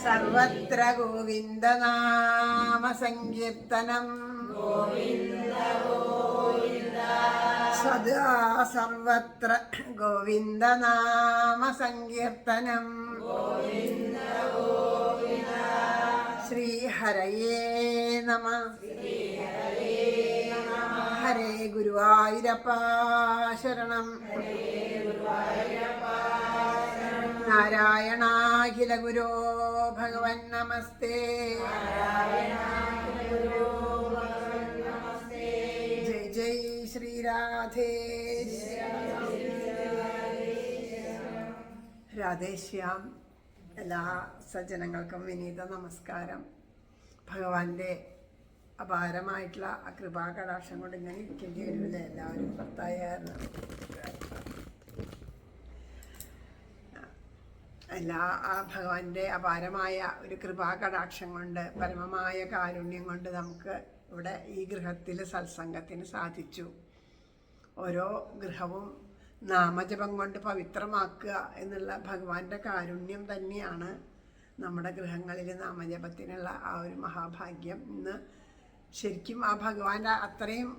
സർവത്ര ഗോവിന്ദനാമ സങ്കീർത്തനം സദാ സർവത്ര ഗോവിന്ദനാമ സങ്കീർത്തനം ശ്രീഹരയേ നമഃ. ഹരേ ഗുരുവായൂരപ്പ ശരണം. നാരായണാഖില ഗുരോ ഭഗവൻ നമസ്തേ. ജയ് ജയ് ശ്രീരാധേ. രാധേശ്യാം. എല്ലാ സജ്ജനങ്ങൾക്കും വിനീത നമസ്കാരം. ഭഗവാന്റെ അപാരമായിട്ടുള്ള ആ കൃപാകടാക്ഷം കൊണ്ട് ഇങ്ങനെ ഇരിക്കേണ്ടി വരില്ല. എല്ലാവരും ഭർത്തായിരുന്നു എല്ലാ ആ ഭഗവാന്റെ അപാരമായ ഒരു കൃപാകടാക്ഷം കൊണ്ട്, പരമമായ കാരുണ്യം കൊണ്ട് നമുക്ക് ഇവിടെ ഈ ഗൃഹത്തിൽ സത്സംഗത്തിന് സാധിച്ചു. ഓരോ ഗൃഹവും നാമജപം കൊണ്ട് പവിത്രമാക്കുക എന്നുള്ള ഭഗവാന്റെ കാരുണ്യം തന്നെയാണ് നമ്മുടെ ഗൃഹങ്ങളിൽ നാമജപത്തിനുള്ള ആ ഒരു മഹാഭാഗ്യം. ഇന്ന് ശരിക്കും ആ ഭഗവാന്റെ അത്രയും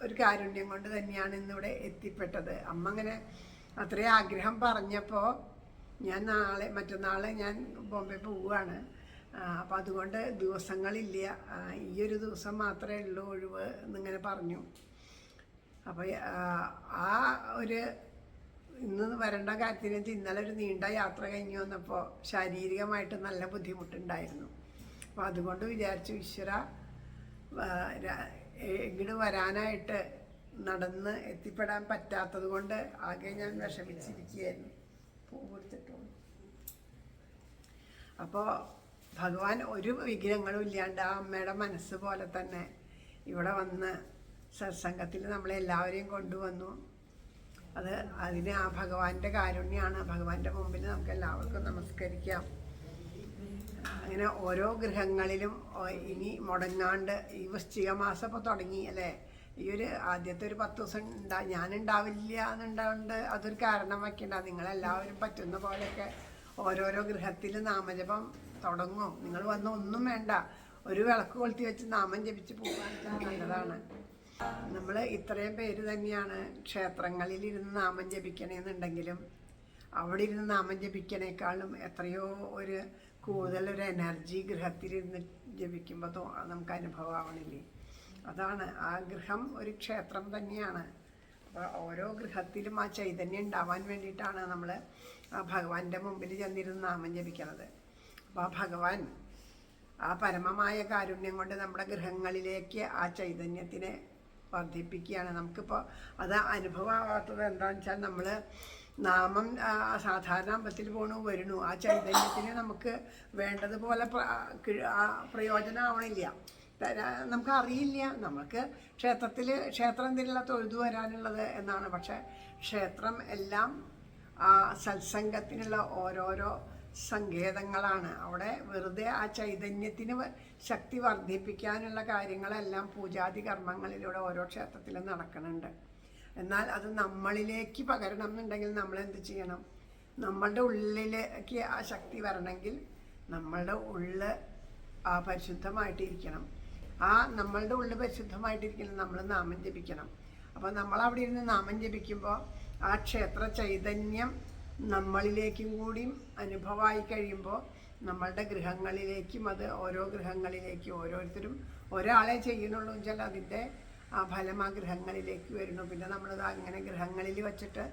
ഒരു കാരുണ്യം കൊണ്ട് തന്നെയാണ് ഇന്നിവിടെ എത്തിപ്പെട്ടത്. അമ്മ അങ്ങനെ അത്രയും ആഗ്രഹം പറഞ്ഞപ്പോൾ ഞാൻ മറ്റന്നാൾ ഞാൻ ബോംബെ പോവുകയാണ്. അപ്പോൾ അതുകൊണ്ട് ദിവസങ്ങളില്ല, ഈ ഒരു ദിവസം മാത്രമേ ഉള്ളൂ ഒഴിവ് എന്നിങ്ങനെ പറഞ്ഞു. അപ്പോൾ ആ ഒരു ഇന്ന് വരേണ്ട കാര്യത്തിന് ഇന്നലെ ഒരു നീണ്ട യാത്ര കഴിഞ്ഞ് വന്നപ്പോൾ ശാരീരികമായിട്ട് നല്ല ബുദ്ധിമുട്ടുണ്ടായിരുന്നു. അപ്പോൾ അതുകൊണ്ട് വിചാരിച്ചു ഈശ്വര ഇങ്ങോട്ട് വരാനായിട്ട് നടന്ന് എത്തിപ്പെടാൻ പറ്റാത്തത് കൊണ്ട് ആകെ ഞാൻ വിഷമിച്ചിരിക്കുകയായിരുന്നു. കൊടുത്തിട്ടുള്ളൂ. അപ്പോൾ ഭഗവാൻ ഒരു വിഗ്രഹങ്ങളും ഇല്ലാണ്ട് ആ അമ്മയുടെ മനസ്സ് പോലെ തന്നെ ഇവിടെ വന്ന് സത്സംഗത്തിൽ നമ്മളെല്ലാവരെയും കൊണ്ടുവന്നു. അതിന് ആ ഭഗവാന്റെ കാരുണ്യമാണ്. ഭഗവാന്റെ മുമ്പിൽ നമുക്ക് എല്ലാവർക്കും നമസ്കരിക്കാം. അങ്ങനെ ഓരോ ഗൃഹങ്ങളിലും ഇനി മുടങ്ങാണ്ട് ഈ വൃശ്ചിക മാസം ഇപ്പോൾ തുടങ്ങി അല്ലേ, ഈ ഒരു ആദ്യത്തെ ഒരു 10 ദിവസം ഞാനുണ്ടാവില്ല എന്നുണ്ടാവുണ്ട്. അതൊരു കാരണം വയ്ക്കണ്ട. നിങ്ങളെല്ലാവരും പറ്റുന്ന പോലെയൊക്കെ ഓരോരോ ഗൃഹത്തിൽ നാമജപം തുടങ്ങും. നിങ്ങൾ വന്ന് ഒന്നും വേണ്ട, ഒരു വിളക്ക് കൊളുത്തി വെച്ച് നാമം ജപിച്ച് പോകാൻ നല്ലതാണ്. നമ്മൾ ഇത്രയും പേര് തന്നെയാണ് ക്ഷേത്രങ്ങളിലിരുന്ന് നാമം ജപിക്കണമെന്നുണ്ടെങ്കിലും അവിടെ ഇരുന്ന് നാമം ജപിക്കണേക്കാളും എത്രയോ ഒരു കൂടുതലൊരു എനർജി ഗൃഹത്തിലിരുന്ന് ജപിക്കുമ്പോൾ നമുക്ക് അനുഭവമാവണില്ലേ. അതാണ് ആ ഗൃഹം ഒരു ക്ഷേത്രം തന്നെയാണ്. അപ്പോൾ ഓരോ ഗൃഹത്തിലും ആ ചൈതന്യം ഉണ്ടാവാൻ വേണ്ടിയിട്ടാണ് നമ്മൾ ആ ഭഗവാന്റെ മുമ്പിൽ ചെന്നിരുന്ന് നാമം ജപിക്കുന്നത്. അപ്പോൾ ആ ഭഗവാൻ ആ പരമമായ കാരുണ്യം കൊണ്ട് നമ്മുടെ ഗൃഹങ്ങളിലേക്ക് ആ ചൈതന്യത്തിനെ വർദ്ധിപ്പിക്കുകയാണ്. നമുക്കിപ്പോൾ അത് അനുഭവമാവാത്തത് എന്താണെന്ന് വെച്ചാൽ നമ്മൾ നാമം സാധാരണ അമ്പലത്തിൽ പോകണു വരുന്നു, ആ ചൈതന്യത്തിന് നമുക്ക് വേണ്ടതുപോലെ പ്രയോജനമാവണില്ല. നമുക്കറിയില്ല. നമുക്ക് ക്ഷേത്രം എന്തിനുള്ള തൊഴുതു വരാനുള്ളത് എന്നാണ്. പക്ഷെ ക്ഷേത്രം എല്ലാം ആ സത്സംഗത്തിനുള്ള ഓരോരോ സങ്കേതങ്ങളാണ്. അവിടെ വെറുതെ ആ ചൈതന്യത്തിന് ശക്തി വർദ്ധിപ്പിക്കാനുള്ള കാര്യങ്ങളെല്ലാം പൂജാതി കർമ്മങ്ങളിലൂടെ ഓരോ ക്ഷേത്രത്തിലും നടക്കുന്നുണ്ട്. എന്നാൽ അത് നമ്മളിലേക്ക് പകരണം എന്നുണ്ടെങ്കിൽ നമ്മളെന്ത് ചെയ്യണം? നമ്മളുടെ ഉള്ളിലേക്ക് ആ ശക്തി വരണമെങ്കിൽ നമ്മളുടെ ഉള്ള് പരിശുദ്ധമായിട്ടിരിക്കണം. ആ നമ്മളുടെ ഉള്ളിൽ പരിശുദ്ധമായിട്ടിരിക്കണം. നമ്മൾ നാമം ജപിക്കണം. അപ്പോൾ നമ്മളവിടെ ഇരുന്ന് നാമം ജപിക്കുമ്പോൾ ആ ക്ഷേത്ര ചൈതന്യം നമ്മളിലേക്കും കൂടിയും അനുഭവമായി കഴിയുമ്പോൾ നമ്മളുടെ ഗൃഹങ്ങളിലേക്കും അത് ഓരോ ഗൃഹങ്ങളിലേക്കും ഓരോരുത്തരും ഒരാളെ ചെയ്യണുള്ളൂ വെച്ചാൽ അതിൻ്റെ ആ ഫലം ആ ഗൃഹങ്ങളിലേക്ക് വരുന്നു. പിന്നെ നമ്മളത് അങ്ങനെ ഗൃഹങ്ങളിൽ വച്ചിട്ട്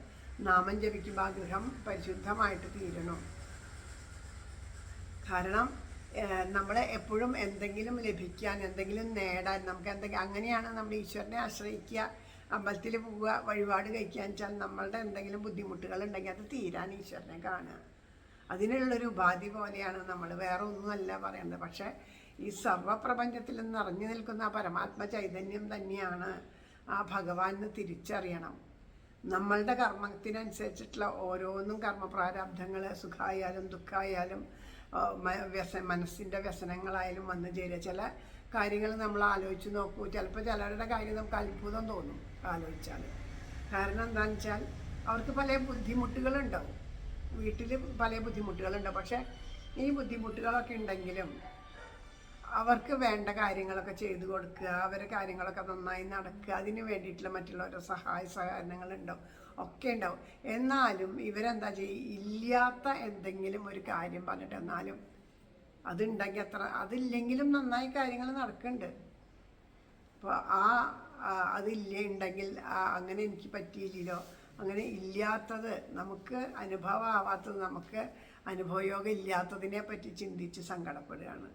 നാമം ജപിക്കുമ്പോൾ ആ ഗൃഹം പരിശുദ്ധമായിട്ട് തീരണം. കാരണം നമ്മൾ എപ്പോഴും എന്തെങ്കിലും ലഭിക്കാൻ, എന്തെങ്കിലും നേടാൻ, നമുക്ക് അങ്ങനെയാണ് നമ്മൾ ഈശ്വരനെ ആശ്രയിക്കുക. അമ്പലത്തിൽ പോവുക, വഴിപാട് കഴിക്കുക വെച്ചാൽ നമ്മളുടെ എന്തെങ്കിലും ബുദ്ധിമുട്ടുകൾ ഉണ്ടെങ്കിൽ അത് തീരാൻ ഈശ്വരനെ കാണുക. അതിനുള്ളൊരു ഉപാധി പോലെയാണ് നമ്മൾ, വേറെ ഒന്നുമല്ല പറയുന്നത്. പക്ഷേ ഈ സർവപ്രപഞ്ചത്തിൽ നിറഞ്ഞു നിൽക്കുന്ന ആ പരമാത്മ ചൈതന്യം തന്നെയാണ് ആ ഭഗവാന് തിരിച്ചറിയണം. നമ്മളുടെ കർമ്മത്തിനനുസരിച്ചിട്ടുള്ള ഓരോന്നും കർമ്മപ്രാരാബ്ധങ്ങൾ സുഖമായാലും ദുഃഖമായാലും മനസ്സിൻ്റെ വ്യസനങ്ങളായാലും വന്നു ചേരുക. ചില കാര്യങ്ങൾ നമ്മൾ ആലോചിച്ച് നോക്കൂ. ചിലപ്പോൾ ചിലരുടെ കാര്യം നമുക്ക് അത്ഭുതം തോന്നും ആലോചിച്ചാൽ. കാരണം എന്താണെന്ന് വെച്ചാൽ അവർക്ക് പല ബുദ്ധിമുട്ടുകളുണ്ടാവും, വീട്ടിൽ പല ബുദ്ധിമുട്ടുകളുണ്ടാവും. പക്ഷേ ഈ ബുദ്ധിമുട്ടുകളൊക്കെ ഉണ്ടെങ്കിലും അവർക്ക് വേണ്ട കാര്യങ്ങളൊക്കെ ചെയ്തു കൊടുക്കുക, അവരുടെ കാര്യങ്ങളൊക്കെ നന്നായി നടക്കുക, അതിന് വേണ്ടിയിട്ടുള്ള മറ്റുള്ളവരുടെ സഹകരണങ്ങളുണ്ടാവും, ഒക്കെ ഉണ്ടാവും. എന്നാലും ഇവരെന്താ ചെയ്യുക? ഇല്ലാത്ത എന്തെങ്കിലും ഒരു കാര്യം പറഞ്ഞിട്ട് എന്നാലും അതുണ്ടെങ്കിൽ അതില്ലെങ്കിലും നന്നായി കാര്യങ്ങൾ നടക്കുന്നുണ്ട്. അപ്പോൾ ഉണ്ടെങ്കിൽ അങ്ങനെ എനിക്ക് പറ്റിയില്ലല്ലോ, അങ്ങനെ ഇല്ലാത്തത് നമുക്ക് അനുഭവമാവാത്തത്, നമുക്ക് അനുഭവയോഗം ഇല്ലാത്തതിനെ പറ്റി ചിന്തിച്ച് സങ്കടപ്പെടുകയാണ്.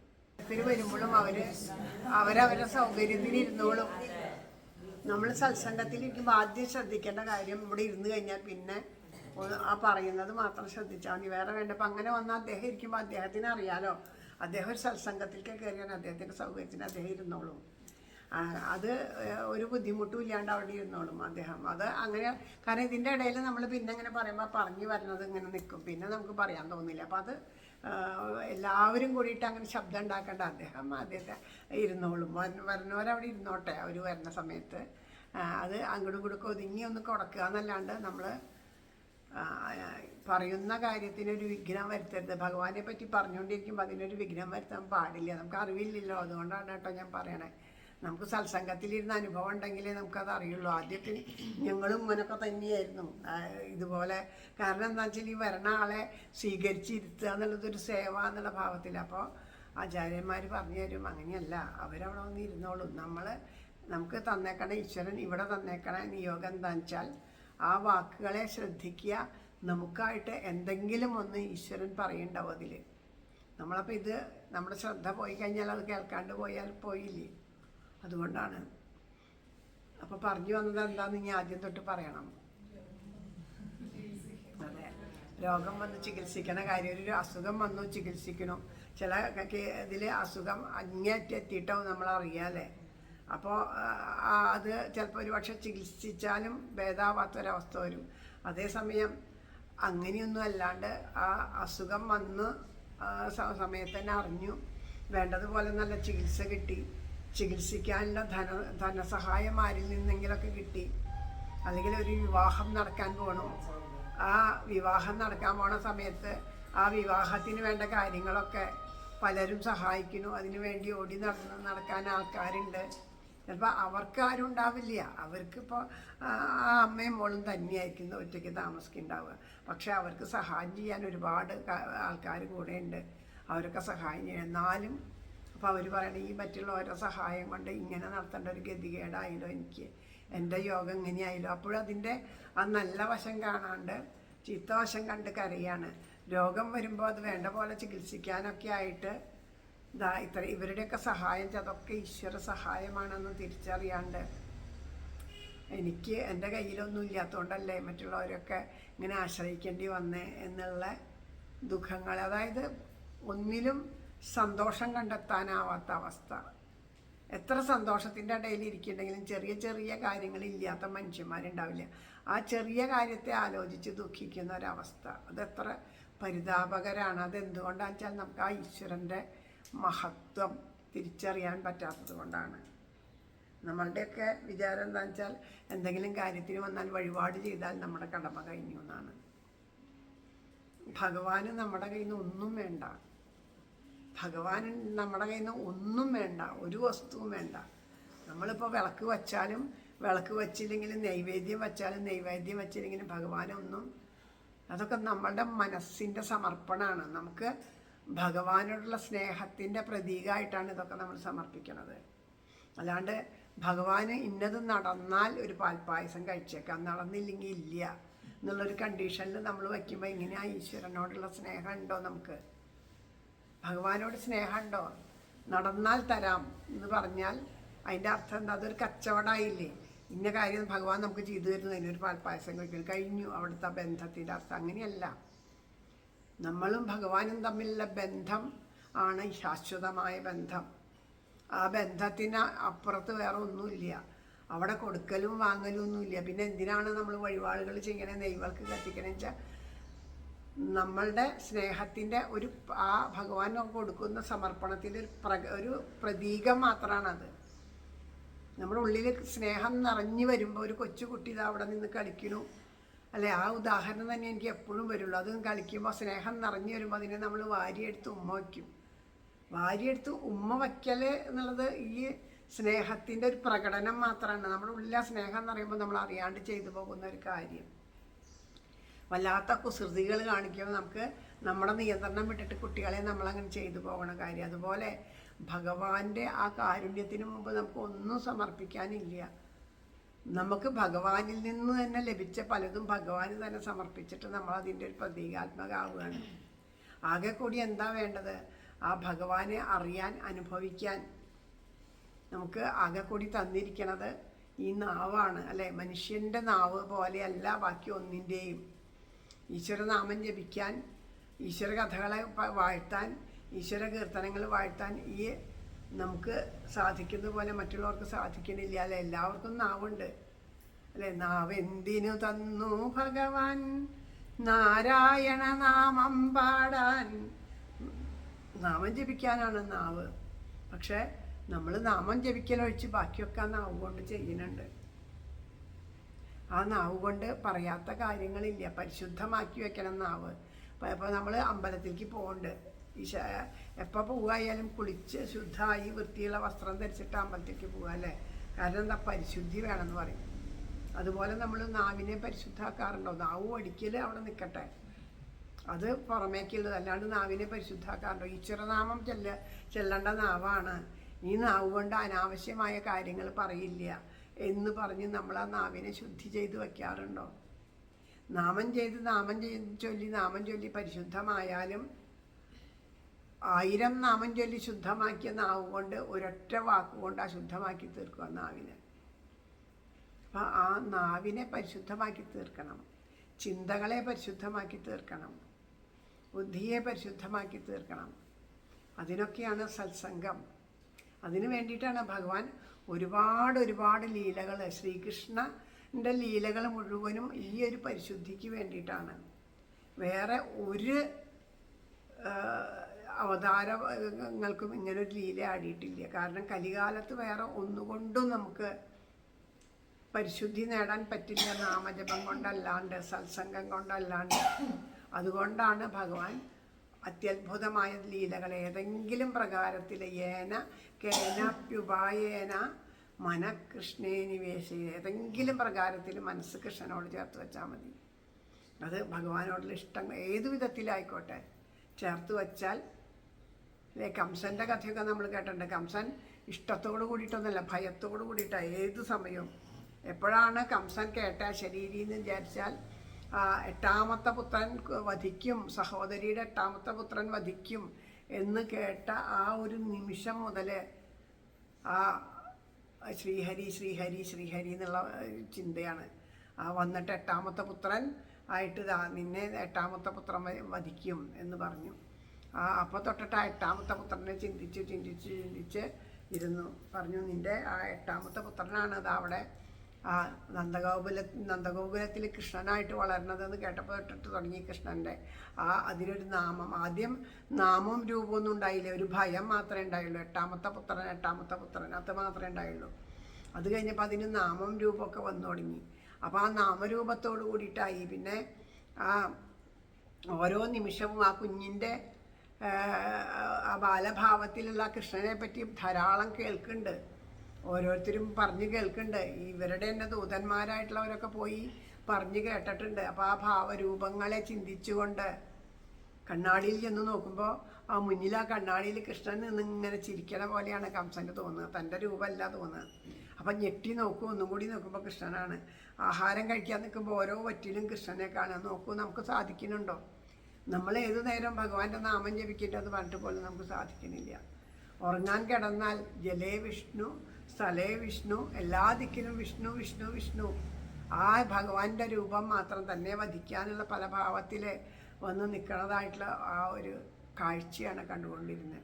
വരുമ്പോഴും അവരവരുടെ സൗകര്യത്തിന് ഇരുന്നോളും. നമ്മൾ സത്സംഗത്തിലിരിക്കുമ്പോൾ ആദ്യം ശ്രദ്ധിക്കേണ്ട കാര്യം ഇവിടെ ഇരുന്ന് കഴിഞ്ഞാൽ പിന്നെ ആ പറയുന്നത് മാത്രം ശ്രദ്ധിച്ചാൽ മതി, വേറെ വേണ്ട. അപ്പം അങ്ങനെ വന്ന അദ്ദേഹം ഇരിക്കുമ്പോൾ അദ്ദേഹത്തിന് അറിയാലോ, അദ്ദേഹം ഒരു സത്സംഗത്തിലേക്ക് കയറിയാൽ അദ്ദേഹത്തിൻ്റെ സൗകര്യത്തിന് അദ്ദേഹം ഇരുന്നോളും. അത് ഒരു ബുദ്ധിമുട്ടും ഇല്ലാണ്ട് അവിടെ ഇരുന്നോളും അദ്ദേഹം. അത് അങ്ങനെ, കാരണം ഇതിൻ്റെ ഇടയിൽ നമ്മൾ പിന്നെ ഇങ്ങനെ പറയുമ്പോൾ പറഞ്ഞു വരുന്നത് ഇങ്ങനെ നിൽക്കും, പിന്നെ നമുക്ക് പറയാൻ തോന്നില്ല. അപ്പം അത് എല്ലാവരും കൂടിയിട്ട് അങ്ങനെ ശബ്ദം ഉണ്ടാക്കേണ്ട, അദ്ദേഹത്തെ ഇരുന്നോളും. വരുന്നവരവിടെ ഇരുന്നോട്ടെ, അവർ വരുന്ന സമയത്ത്. അത് അങ്ങോട്ടും ഇങ്ങോട്ടും ഒതുങ്ങി ഒന്ന് കൊടുക്കുക എന്നല്ലാണ്ട് നമ്മൾ പറയുന്ന കാര്യത്തിന് ഒരു വിഘ്നം വരുത്തരുത്. ഭഗവാനെ പറ്റി പറഞ്ഞുകൊണ്ടിരിക്കുമ്പോൾ അതിനൊരു വിഘ്നം വരുത്താൻ പാടില്ല. നമുക്ക് അറിവില്ലല്ലോ, അതുകൊണ്ടാണ് കേട്ടോ ഞാൻ പറയണേ. നമുക്ക് സത്സംഗത്തിലിരുന്ന അനുഭവം ഉണ്ടെങ്കിലേ നമുക്കത് അറിയുള്ളൂ. ആദ്യമൊക്കെ ഞങ്ങളും ഇങ്ങനെയൊക്കെ തന്നെയായിരുന്നു ഇതുപോലെ. കാരണം എന്താ വെച്ചാൽ ഈ വരണ ആളെ സ്വീകരിച്ചിരുത്തുക എന്നുള്ളതൊരു സേവ എന്നുള്ള ഭാവത്തിൽ. അപ്പോൾ ആചാര്യന്മാർ പറഞ്ഞു തരും, അങ്ങനെയല്ല, അവരവിടെ വന്ന് ഇരുന്നോളും. നമുക്ക് തന്നേക്കണ ഈശ്വരൻ ഇവിടെ തന്നേക്കണ നിയോഗം എന്താണെന്ന് വെച്ചാൽ ആ വാക്കുകളെ ശ്രദ്ധിക്കുക. നമുക്കായിട്ട് എന്തെങ്കിലും ഒന്ന് ഈശ്വരൻ പറയുണ്ടാവും അതിൽ. നമ്മളപ്പോൾ ഇത് നമ്മുടെ ശ്രദ്ധ പോയി കഴിഞ്ഞാൽ അത് കേൾക്കാണ്ട് പോയാൽ പോയില്ലേ. അതുകൊണ്ടാണ്. അപ്പോൾ പറഞ്ഞു വന്നത് എന്താണെന്ന് ഇനി ആദ്യം തൊട്ട് പറയണം. അതെ, രോഗം വന്ന് ചികിത്സിക്കണ കാര്യം. ഒരു അസുഖം വന്നു ചികിത്സിക്കണം. ചില ഇതിൽ അസുഖം അങ്ങേറ്റെത്തിയിട്ടാവും നമ്മൾ അറിയാല്ലേ. അപ്പോൾ അത് ചിലപ്പോൾ ഒരു പക്ഷെ ചികിത്സിച്ചാലും ഭേദാവാത്തൊരവസ്ഥ വരും. അതേസമയം അങ്ങനെയൊന്നും അല്ലാണ്ട് ആ അസുഖം വന്ന് സമയത്ത് തന്നെ അറിഞ്ഞു, വേണ്ടതുപോലെ നല്ല ചികിത്സ കിട്ടി, ചികിത്സിക്കാനുള്ള ധനസഹായം ആരിൽ നിന്നെങ്കിലൊക്കെ കിട്ടി, അല്ലെങ്കിൽ ഒരു വിവാഹം നടക്കാൻ പോകണം, ആ വിവാഹം നടക്കാൻ പോണ സമയത്ത് ആ വിവാഹത്തിന് വേണ്ട കാര്യങ്ങളൊക്കെ പലരും സഹായിക്കുന്നു. അതിനു വേണ്ടി ഓടി നടക്കാൻ ആൾക്കാരുണ്ട്. ചിലപ്പോൾ അവർക്ക് ആരും ഉണ്ടാവില്ല. അവർക്കിപ്പോൾ ആ അമ്മയും മോളും തന്നെയായിരിക്കും ഒറ്റയ്ക്ക് താമസിക്കുന്നുണ്ടാവുക. പക്ഷെ അവർക്ക് സഹായം ചെയ്യാൻ ഒരുപാട് ആൾക്കാർ കൂടെ ഉണ്ട്. അവരൊക്കെ സഹായം ചെയ്യണം. എന്നാലും അപ്പോൾ അവർ പറയണത് ഈ മറ്റുള്ളവരുടെ സഹായം കൊണ്ട് ഇങ്ങനെ നടത്തേണ്ട ഒരു ഗതികേടായാലോ എനിക്ക്, എൻ്റെ യോഗം ഇങ്ങനെയായാലോ. അപ്പോഴതിൻ്റെ ആ നല്ല വശം കാണാണ്ട് ചീത്ത വശം കണ്ട് കരയാണ്. രോഗം വരുമ്പോൾ അത് വേണ്ട പോലെ ചികിത്സിക്കാനൊക്കെ ആയിട്ട് ഇവരുടെയൊക്കെ സഹായം അതൊക്കെ ഈശ്വര സഹായമാണെന്ന് തിരിച്ചറിയാണ്ട്, എനിക്ക് എൻ്റെ കയ്യിലൊന്നും ഇല്ലാത്തതുകൊണ്ടല്ലേ മറ്റുള്ളവരൊക്കെ ഇങ്ങനെ ആശ്രയിക്കേണ്ടി വന്നേ എന്നുള്ള ദുഃഖങ്ങൾ, അതായത് ഒന്നിലും സന്തോഷം കണ്ടെത്താനാവാത്ത അവസ്ഥ. എത്ര സന്തോഷത്തിൻ്റെ ഇടയിൽ ഇരിക്കുന്നുണ്ടെങ്കിലും ചെറിയ ചെറിയ കാര്യങ്ങളില്ലാത്ത മനുഷ്യന്മാരുണ്ടാവില്ല. ആ ചെറിയ കാര്യത്തെ ആലോചിച്ച് ദുഃഖിക്കുന്ന ഒരവസ്ഥ, അതെത്ര പരിതാപകരമാണ്. അതെന്തുകൊണ്ടാണെന്ന് വെച്ചാൽ നമുക്ക് ആ ഈശ്വരൻ്റെ മഹത്വം തിരിച്ചറിയാൻ പറ്റാത്തത് കൊണ്ടാണ്. നമ്മളുടെയൊക്കെ വിചാരം എന്താണെന്ന് വെച്ചാൽ എന്തെങ്കിലും കാര്യത്തിന് വന്നാൽ വഴിപാട് ചെയ്താൽ നമ്മുടെ കടമ കഴിഞ്ഞു എന്നാണ്. ഭഗവാന് നമ്മുടെ കയ്യിൽ നിന്ന് ഒന്നും വേണ്ട. ഭഗവാന് നമ്മുടെ കയ്യിൽ നിന്ന് ഒന്നും വേണ്ട, ഒരു വസ്തുവും വേണ്ട. നമ്മളിപ്പോൾ വിളക്ക് വച്ചാലും വിളക്ക് വച്ചില്ലെങ്കിലും നൈവേദ്യം വച്ചാലും നൈവേദ്യം വച്ചില്ലെങ്കിലും ഭഗവാനൊന്നും, അതൊക്കെ നമ്മളുടെ മനസ്സിൻ്റെ സമർപ്പണമാണ്. നമുക്ക് ഭഗവാനോടുള്ള സ്നേഹത്തിൻ്റെ പ്രതീകമായിട്ടാണ് ഇതൊക്കെ നമ്മൾ സമർപ്പിക്കുന്നത്. അല്ലാണ്ട് ഭഗവാന് ഇന്നത് നടന്നാൽ ഒരു പാൽപ്പായസം കഴിച്ചേക്കാം, നടന്നില്ലെങ്കിൽ ഇല്ല എന്നുള്ളൊരു കണ്ടീഷനിൽ നമ്മൾ വയ്ക്കുമ്പോൾ എങ്ങനെയാ ഈശ്വരനോടുള്ള സ്നേഹം ഉണ്ടോ? നമുക്ക് ഭഗവാനോട് സ്നേഹമുണ്ടോ? നടന്നാൽ തരാം എന്ന് പറഞ്ഞാൽ അതിൻ്റെ അർത്ഥം എന്താ? അതൊരു കച്ചവടമായില്ലേ. ഇന്ന കാര്യം ഭഗവാൻ നമുക്ക് ചെയ്തു തരുന്നതിന് ഒരു പാൽപ്പായസം കഴിക്കണം, കഴിഞ്ഞു അവിടുത്തെ ബന്ധത്തിൻ്റെ അർത്ഥം. അങ്ങനെയല്ല. നമ്മളും ഭഗവാനും തമ്മിലുള്ള ബന്ധം ആണ് ശാശ്വതമായ ബന്ധം. ആ ബന്ധത്തിന് അപ്പുറത്ത് വേറെ ഒന്നുമില്ല. അവിടെ കൊടുക്കലും വാങ്ങലും ഒന്നുമില്ല. പിന്നെ എന്തിനാണ് നമ്മൾ വഴിപാടുകൾ ചെയ്യണേ, നെയ്വൾക്ക് കത്തിക്കണേ വെച്ചാൽ നമ്മളുടെ സ്നേഹത്തിൻ്റെ ഒരു ആ ഭഗവാൻ കൊടുക്കുന്ന സമർപ്പണത്തിൻ്റെ ഒരു പ്രതീകം മാത്രമാണത്. നമ്മുടെ ഉള്ളിൽ സ്നേഹം നിറഞ്ഞു വരുമ്പോൾ ഒരു കൊച്ചുകുട്ടി ഇത് അവിടെ നിന്ന് കളിക്കണു അല്ലേ, ആ ഉദാഹരണം തന്നെ എനിക്ക് എപ്പോഴും വരുള്ളൂ. അത് കളിക്കുമ്പോൾ സ്നേഹം നിറഞ്ഞു വരുമ്പോൾ അതിനെ നമ്മൾ വാരിയെടുത്ത് ഉമ്മ വയ്ക്കും. വാരിയെടുത്ത് ഉമ്മ വയ്ക്കൽ എന്നുള്ളത് ഈ സ്നേഹത്തിൻ്റെ ഒരു പ്രകടനം മാത്രമാണ്. നമ്മുടെ ഉള്ളിലെ സ്നേഹം എന്ന് പറയുമ്പോൾ നമ്മൾ അറിയാണ്ട് ചെയ്തു പോകുന്ന ഒരു കാര്യം. വല്ലാത്ത കുസൃതികൾ കാണിക്കുമ്പോൾ നമുക്ക് നമ്മുടെ നിയന്ത്രണം വിട്ടിട്ട് കുട്ടികളെ നമ്മളങ്ങനെ ചെയ്തു പോകണ കാര്യം. അതുപോലെ ഭഗവാന്റെ ആ കാരുണ്യത്തിന് മുമ്പ് നമുക്ക് ഒന്നും സമർപ്പിക്കാനില്ല. നമുക്ക് ഭഗവാനിൽ നിന്ന് തന്നെ ലഭിച്ച പലതും ഭഗവാന് തന്നെ സമർപ്പിച്ചിട്ട് നമ്മളതിൻ്റെ ഒരു പ്രതീകാത്മകമാവുകയാണ്. ആകെ കൂടി എന്താ വേണ്ടത്? ആ ഭഗവാനെ അറിയാൻ, അനുഭവിക്കാൻ നമുക്ക് ആകെ കൂടി തന്നിരിക്കണത് ഈ നാവാണ് അല്ലേ. മനുഷ്യൻ്റെ നാവ് പോലെയല്ല ബാക്കി ഒന്നിൻ്റെയും. ഈശ്വരനാമം ജപിക്കാൻ, ഈശ്വര കഥകളെ വാഴ്ത്താൻ, ഈശ്വര കീർത്തനങ്ങൾ വാഴ്ത്താൻ ഈ നമുക്ക് സാധിക്കുന്ന പോലെ മറ്റുള്ളവർക്ക് സാധിക്കണില്ല അല്ലേ. എല്ലാവർക്കും നാവുണ്ട് അല്ലേ. നാവ് എന്തിനു തന്നു ഭഗവാൻ, നാരായണ നാമം പാടാൻ. നാമം ജപിക്കാനാണ് നാവ്. പക്ഷെ നമ്മൾ നാമം ജപിക്കലൊഴിച്ച് ബാക്കിയൊക്കെ ആ നാവ് കൊണ്ട് ചെയ്യുന്നുണ്ട്. ആ നാവ് കൊണ്ട് പറയാത്ത കാര്യങ്ങളില്ല. പരിശുദ്ധമാക്കി വെക്കണം നാവ്. ഇപ്പോൾ നമ്മൾ അമ്പലത്തിലേക്ക് പോകുന്നുണ്ട്, എപ്പോൾ പോവുകയായാലും കുളിച്ച് ശുദ്ധമായി വൃത്തിയുള്ള വസ്ത്രം ധരിച്ചിട്ട് അമ്പലത്തിലേക്ക് പോവുക അല്ലേ. കാരണം എന്താ? പരിശുദ്ധി വേണമെന്ന് പറയും. അതുപോലെ നമ്മൾ നാവിനെ പരിശുദ്ധാക്കാറുണ്ടോ? നാവ് ഒടിക്കൽ അവിടെ നിൽക്കട്ടെ, അത് പുറമേക്കുള്ളത്. അല്ലാണ്ട് നാവിനെ പരിശുദ്ധാക്കാറുണ്ടോ? ഈശ്വരനാമം ചെല്ലേണ്ട നാവാണ്. ഈ നാവ് കൊണ്ട് അനാവശ്യമായ കാര്യങ്ങൾ പറയില്ല എന്ന് പറഞ്ഞ് നമ്മൾ ആ നാവിനെ ശുദ്ധി ചെയ്ത് വയ്ക്കാറുണ്ടോ? നാമം ചൊല്ലി പരിശുദ്ധമായാലും 1000 നാമം ചൊല്ലി ശുദ്ധമാക്കിയ നാവ് കൊണ്ട് ഒരൊറ്റ വാക്കുകൊണ്ട് അശുദ്ധമാക്കി തീർക്കുക നാവിനെ. അപ്പം ആ നാവിനെ പരിശുദ്ധമാക്കി തീർക്കണം, ചിന്തകളെ പരിശുദ്ധമാക്കി തീർക്കണം, ബുദ്ധിയെ പരിശുദ്ധമാക്കി തീർക്കണം. അതിനൊക്കെയാണ് സത്സംഗം. അതിനു വേണ്ടിയിട്ടാണ് ഭഗവാൻ ഒരുപാട് ലീലകൾ, ശ്രീകൃഷ്ണൻ്റെ ലീലകൾ മുഴുവനും ഈ ഒരു പരിശുദ്ധിക്ക് വേണ്ടിയിട്ടാണ്. വേറെ ഒരു അവതാരങ്ങൾക്കും ഇങ്ങനൊരു ലീല ആടിയിട്ടില്ല. കാരണം കലികാലത്ത് വേറെ ഒന്നുകൊണ്ടും നമുക്ക് പരിശുദ്ധി നേടാൻ പറ്റില്ല, നാമജപം കൊണ്ടല്ലാണ്ട്, സത്സംഗം കൊണ്ടല്ലാണ്ട്. അതുകൊണ്ടാണ് ഭഗവാൻ അത്യത്ഭുതമായ ലീലകൾ ഏതെങ്കിലും പ്രകാരത്തിൽ കേനപ്യുപായേന മനകൃഷ്ണേ നിവേശ, ഏതെങ്കിലും പ്രകാരത്തിൽ മനസ്സ് കൃഷ്ണനോട് ചേർത്ത് വെച്ചാൽ മതി. അത് ഭഗവാനോടുള്ള ഇഷ്ടം ഏതു വിധത്തിലായിക്കോട്ടെ ചേർത്ത് വച്ചാൽ. കംസൻ്റെ കഥയൊക്കെ നമ്മൾ കേട്ടിട്ടുണ്ട്. കംസൻ ഇഷ്ടത്തോട് കൂടിയിട്ടൊന്നുമല്ല, ഭയത്തോട് കൂടിയിട്ടാണ് ഏതു സമയവും. എപ്പോഴാണ് കംസൻ കേട്ട ശരീരി എന്ന് വിചാരിച്ചാൽ 8ാമത്തെ പുത്രൻ വധിക്കും, സഹോദരിയുടെ 8ാമത്തെ പുത്രൻ വധിക്കും എന്ന് കേട്ട ആ ഒരു നിമിഷം മുതൽ ആ ശ്രീഹരി ശ്രീഹരി ശ്രീഹരി എന്നുള്ള ചിന്തയാണ്. വന്നിട്ട് 8ാമത്തെ പുത്രൻ ആയിട്ട് നിന്നെ 8ാമത്തെ പുത്രൻ വധിക്കും എന്ന് പറഞ്ഞു. അപ്പോൾ തൊട്ടിട്ട് ആ 8ാമത്തെ പുത്രനെ ചിന്തിച്ച് ഇരുന്നു. പറഞ്ഞു, നിൻ്റെ ആ 8ാമത്തെ പുത്രനാണ് അത് അവിടെ നന്ദഗോകുലത്തിൽ കൃഷ്ണനായിട്ട് വളർന്നതെന്ന് കേട്ടപ്പോൾ തൊട്ടിട്ട് തുടങ്ങി കൃഷ്ണൻ്റെ അതിനൊരു നാമം. ആദ്യം നാമവും രൂപമൊന്നും ഉണ്ടായില്ല, ഒരു ഭയം മാത്രമേ ഉണ്ടായുള്ളൂ. 8ാമത്തെ പുത്രൻ അത് മാത്രമേ ഉണ്ടായുള്ളൂ. അത് കഴിഞ്ഞപ്പോൾ അതിന് നാമം രൂപമൊക്കെ വന്നു തുടങ്ങി. അപ്പോൾ ആ നാമരൂപത്തോട് കൂടിയിട്ടായി. പിന്നെ ആ ഓരോ നിമിഷവും ആ കുഞ്ഞിൻ്റെ ആ ബാലഭാവത്തിലുള്ള കൃഷ്ണനെ പറ്റി ധാരാളം കേൾക്കുന്നുണ്ട്. ഓരോരുത്തരും പറഞ്ഞു കേൾക്കുന്നുണ്ട്. ഇവരുടെ തന്നെ ദൂതന്മാരായിട്ടുള്ളവരൊക്കെ പോയി പറഞ്ഞു കേട്ടിട്ടുണ്ട്. അപ്പോൾ ആ ഭാവരൂപങ്ങളെ ചിന്തിച്ചുകൊണ്ട് കണ്ണാടിയിൽ ചെന്ന് നോക്കുമ്പോൾ ആ മുന്നിൽ ആ കണ്ണാടിയിൽ കൃഷ്ണൻ നിന്ന് ഇങ്ങനെ ചിരിക്കണ പോലെയാണ് കംസന് തോന്നുക, തൻ്റെ രൂപമല്ല തോന്നുക. അപ്പം ഞെട്ടി നോക്കും, ഒന്നും കൂടി നോക്കുമ്പോൾ കൃഷ്ണനാണ്. ആഹാരം കഴിക്കാൻ നിൽക്കുമ്പോൾ ഓരോ വറ്റിലും കൃഷ്ണനെ കാണാൻ നോക്കൂ. നമുക്ക് സാധിക്കുന്നുണ്ടോ? നമ്മൾ ഏതു നേരം ഭഗവാന്റെ നാമം ജപിക്കേണ്ടത് പറഞ്ഞിട്ട് പോലും നമുക്ക് സാധിക്കുന്നില്ല. ഉറങ്ങാൻ കിടന്നാൽ ജലേ വിഷ്ണു, സ്ഥലേ വിഷ്ണു, എല്ലാ ദിക്കിലും വിഷ്ണു വിഷ്ണു വിഷ്ണു. ആ ഭഗവാന്റെ രൂപം മാത്രം തന്നെ വധിക്കാനുള്ള പല ഭാവത്തിൽ വന്ന് നിൽക്കുന്നതായിട്ടുള്ള ആ ഒരു കാഴ്ചയാണ് കണ്ടുകൊണ്ടിരുന്നത്.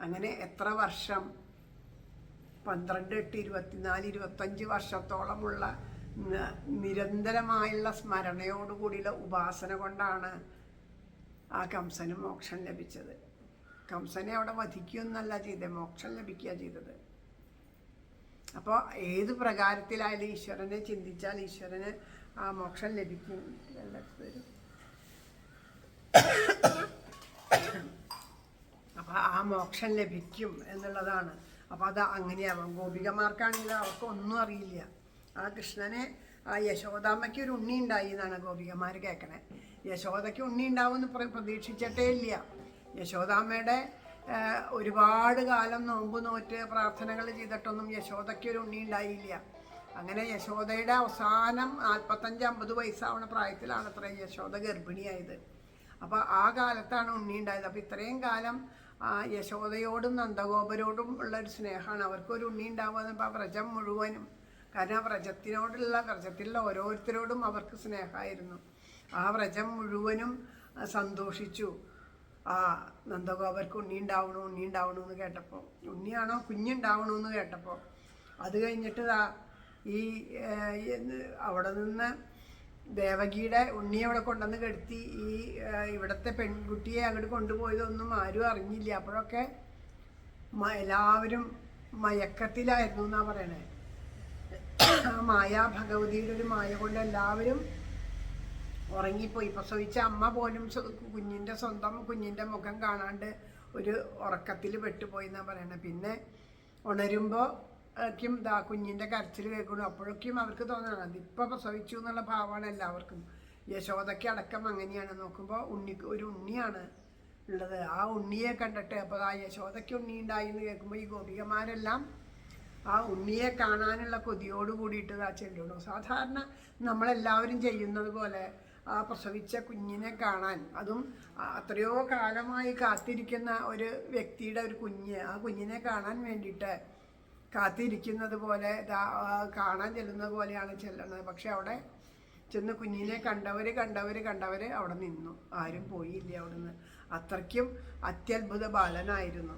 അങ്ങനെ എത്ര വർഷം, 12, 8, 24, 25 വർഷത്തോളമുള്ള നിരന്തരമായുള്ള സ്മരണയോടുകൂടിയുള്ള ഉപാസന കൊണ്ടാണ് ആ കംസന് മോക്ഷം ലഭിച്ചത്. കംസനെ അവിടെ വധിക്കുകയൊന്നല്ല ചെയ്തത്, മോക്ഷം ലഭിക്കുക ചെയ്തത്. അപ്പോൾ ഏത് പ്രകാരത്തിലായാലും ഈശ്വരനെ ചിന്തിച്ചാൽ ഈശ്വരന് ആ മോക്ഷം ലഭിക്കും. അപ്പോൾ ആ മോക്ഷം ലഭിക്കും എന്നുള്ളതാണ്. അപ്പോൾ അത് അങ്ങനെയാവാം. ഗോപികമാർക്കാണെങ്കിൽ അവർക്കൊന്നും അറിയില്ല. ആ കൃഷ്ണനെ ആ യശോദാമ്മയ്ക്ക് ഒരു ഉണ്ണി ഉണ്ടായി എന്നാണ് ഗോപികമാർ കേൾക്കണേ. യശോദയ്ക്ക് ഉണ്ണി ഉണ്ടാവുമെന്ന് പ്രതീക്ഷിച്ചിട്ടേ ഇല്ല. യശോദാമ്മയുടെ ഒരുപാട് കാലം നോമ്പ് നോറ്റ് പ്രാർത്ഥനകൾ ചെയ്തിട്ടൊന്നും യശോദയ്ക്ക് ഒരു ഉണ്ണി ഉണ്ടായില്ല. അങ്ങനെ യശോദയുടെ അവസാനം 45-50 വയസ്സാവണ പ്രായത്തിലാണ് അത്ര യശോദ ഗർഭിണിയായത്. അപ്പോൾ ആ കാലത്താണ് ഉണ്ണി ഉണ്ടായത്. അപ്പോൾ ഇത്രയും കാലം യശോദയോടും നന്ദഗോപരോടും ഉള്ളൊരു സ്നേഹമാണ്. അവർക്കൊരു ഉണ്ണി ഉണ്ടാവുക. അപ്പോൾ വ്രജം മുഴുവനും, കാരണം വ്രജത്തിലുള്ള ഓരോരുത്തരോടും അവർക്ക് സ്നേഹമായിരുന്നു. ആ വ്രജം മുഴുവനും സന്തോഷിച്ചു. നന്ദഗോപർക്ക് ഉണ്ണി ഉണ്ടാവണു എന്ന് കേട്ടപ്പോൾ, ഉണ്ണിയാണോ കുഞ്ഞുണ്ടാവണമെന്ന് കേട്ടപ്പോൾ. അത് കഴിഞ്ഞിട്ട് ഈ അവിടെ നിന്ന് ദേവകിയുടെ ഉണ്ണിയെ അവിടെ കൊണ്ടുവന്ന് കെടുത്തി. ഈ ഇവിടുത്തെ പെൺകുട്ടിയെ അങ്ങോട്ട് കൊണ്ടുപോയതൊന്നും ആരും അറിഞ്ഞില്ല. അപ്പോഴൊക്കെ എല്ലാവരും മയക്കത്തിലായിരുന്നു എന്നാണ് പറയണേ. ആ മായാ ഭഗവതിയുടെ ഒരു മായ കൊണ്ട് എല്ലാവരും ഉറങ്ങിപ്പോയി. പ്രസവിച്ച അമ്മ പോലും സ്വന്തം കുഞ്ഞിൻ്റെ മുഖം കാണാണ്ട് ഒരു ഉറക്കത്തിൽ പെട്ടുപോയി എന്നാണ് പറയണത്. പിന്നെ ഉണരുമ്പോൾ കുഞ്ഞിൻ്റെ കരച്ചിൽ കേൾക്കുന്നു. അപ്പോഴേക്കും അവർക്ക് തോന്നണം അതിപ്പോൾ പ്രസവിച്ചു എന്നുള്ള ഭാവമാണ് എല്ലാവർക്കും. യശോദയ്ക്ക് അടക്കം അങ്ങനെയാണ്. നോക്കുമ്പോൾ ഒരു ഉണ്ണിയാണ് ഉള്ളത്. ആ ഉണ്ണിയെ കണ്ടിട്ട് അപ്പോൾ ആ യശോദയ്ക്ക് ഉണ്ണി ഉണ്ടായി എന്ന് കേൾക്കുമ്പോൾ ഈ ഗോപികമാരെല്ലാം ആ ഉണ്ണിയെ കാണാനുള്ള കൊതിയോട് കൂടിയിട്ട് ചെല്ലുള്ളൂ. സാധാരണ നമ്മളെല്ലാവരും ചെയ്യുന്നത് പോലെ ആ പ്രസവിച്ച കുഞ്ഞിനെ കാണാൻ, അതും അത്രയോ കാലമായി കാത്തിരിക്കുന്ന ഒരു വ്യക്തിയുടെ ഒരു കുഞ്ഞ്, ആ കുഞ്ഞിനെ കാണാൻ വേണ്ടിയിട്ട് കാത്തിരിക്കുന്നത് പോലെ കാണാൻ ചെല്ലുന്നത് പോലെയാണ് ചെല്ലുന്നത്. പക്ഷെ അവിടെ ചെന്ന് കുഞ്ഞിനെ കണ്ടവർ അവിടെ നിന്നു, ആരും പോയില്ല അവിടുന്ന്. അത്രയ്ക്കും അത്യത്ഭുത ബാലനായിരുന്നു.